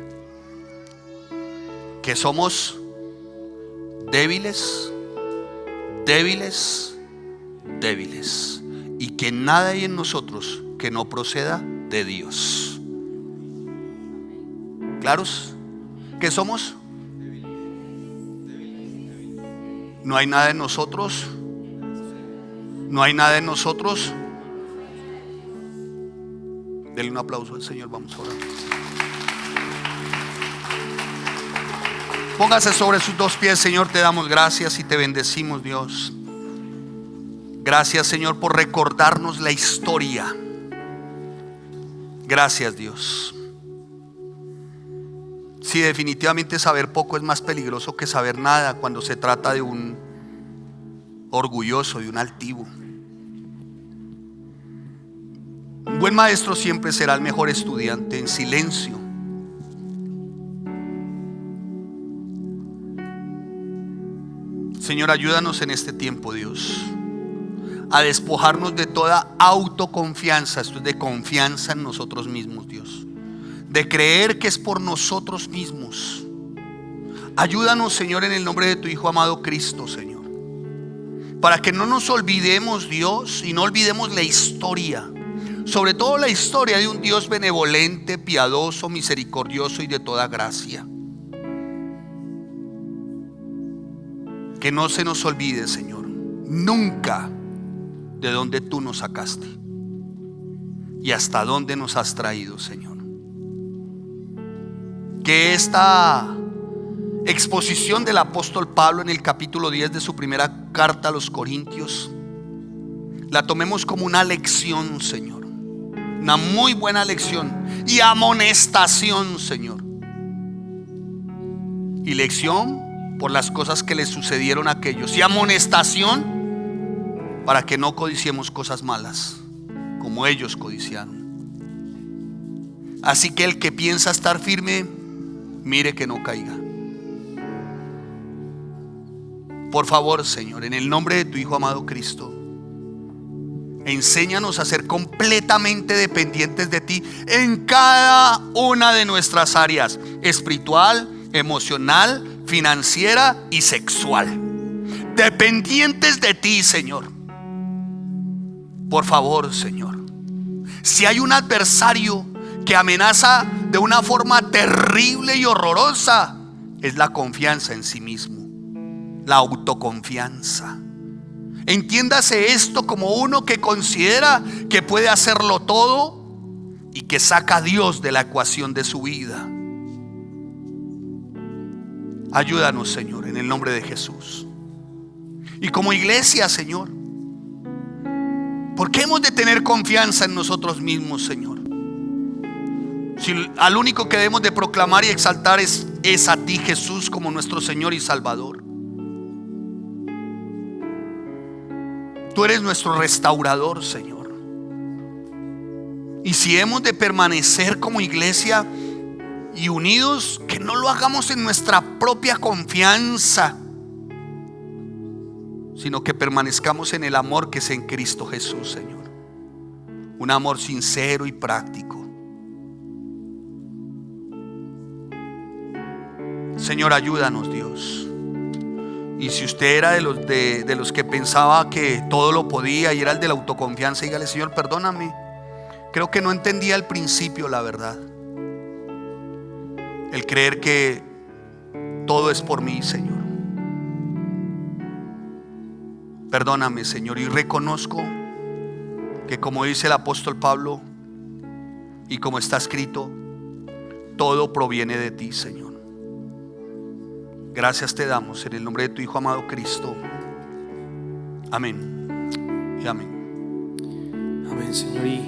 que somos débiles, débiles, débiles, y que nada hay en nosotros que no proceda de Dios. ¿Claros? ¿Qué somos? No hay nada en nosotros. No hay nada en nosotros. Denle un aplauso al Señor, vamos a orar. Póngase sobre sus dos pies. Señor, te damos gracias y te bendecimos, Dios. Gracias, Señor, por recordarnos la historia. Gracias, Dios. Sí, definitivamente saber poco es más peligroso que saber nada cuando se trata de un orgulloso, de un altivo. Un buen maestro siempre será el mejor estudiante en silencio. Señor, ayúdanos en este tiempo, Dios, a despojarnos de toda autoconfianza. Esto es de confianza en nosotros mismos, Dios, de creer que es por nosotros mismos. Ayúdanos, Señor, en el nombre de tu Hijo amado Cristo, Señor, para que no nos olvidemos, Dios, y no olvidemos la historia, sobre todo la historia de un Dios benevolente, piadoso, misericordioso y de toda gracia. Que no se nos olvide, Señor, nunca de dónde tú nos sacaste y hasta dónde nos has traído, Señor. Que esta exposición del apóstol Pablo en el capítulo 10 de su primera carta a los Corintios la tomemos como una lección, Señor, una muy buena lección y amonestación, Señor, y lección por las cosas que les sucedieron a aquellos, y amonestación para que no codiciemos cosas malas como ellos codiciaron. Así que el que piensa estar firme, mire que no caiga. Por favor, Señor, en el nombre de tu Hijo amado Cristo, enséñanos a ser completamente dependientes de ti en cada una de nuestras áreas: espiritual, emocional, financiera y sexual. Dependientes de ti, Señor. Por favor, Señor, si hay un adversario que amenaza de una forma terrible y horrorosa, es la confianza en sí mismo, la autoconfianza. Entiéndase esto como uno que considera que puede hacerlo todo y que saca a Dios de la ecuación de su vida. Ayúdanos, Señor, en el nombre de Jesús. Y como iglesia, Señor, ¿por qué hemos de tener confianza en nosotros mismos, Señor? Si al único que debemos de proclamar y exaltar es a ti, Jesús, como nuestro Señor y Salvador. Tú eres nuestro restaurador, Señor. Y si hemos de permanecer como iglesia y unidos, que no lo hagamos en nuestra propia confianza, sino que permanezcamos en el amor que es en Cristo Jesús, Señor. Un amor sincero y práctico. Señor, ayúdanos, Dios. Y si usted era de los que pensaba que todo lo podía y era el de la autoconfianza, dígale: Señor, perdóname, creo que no entendía al principio la verdad. El creer que todo es por mí, Señor. Perdóname, Señor, y reconozco que, como dice el apóstol Pablo y como está escrito, todo proviene de ti, Señor. Gracias te damos en el nombre de tu Hijo amado Cristo. Amén y amén. Amén, Señor.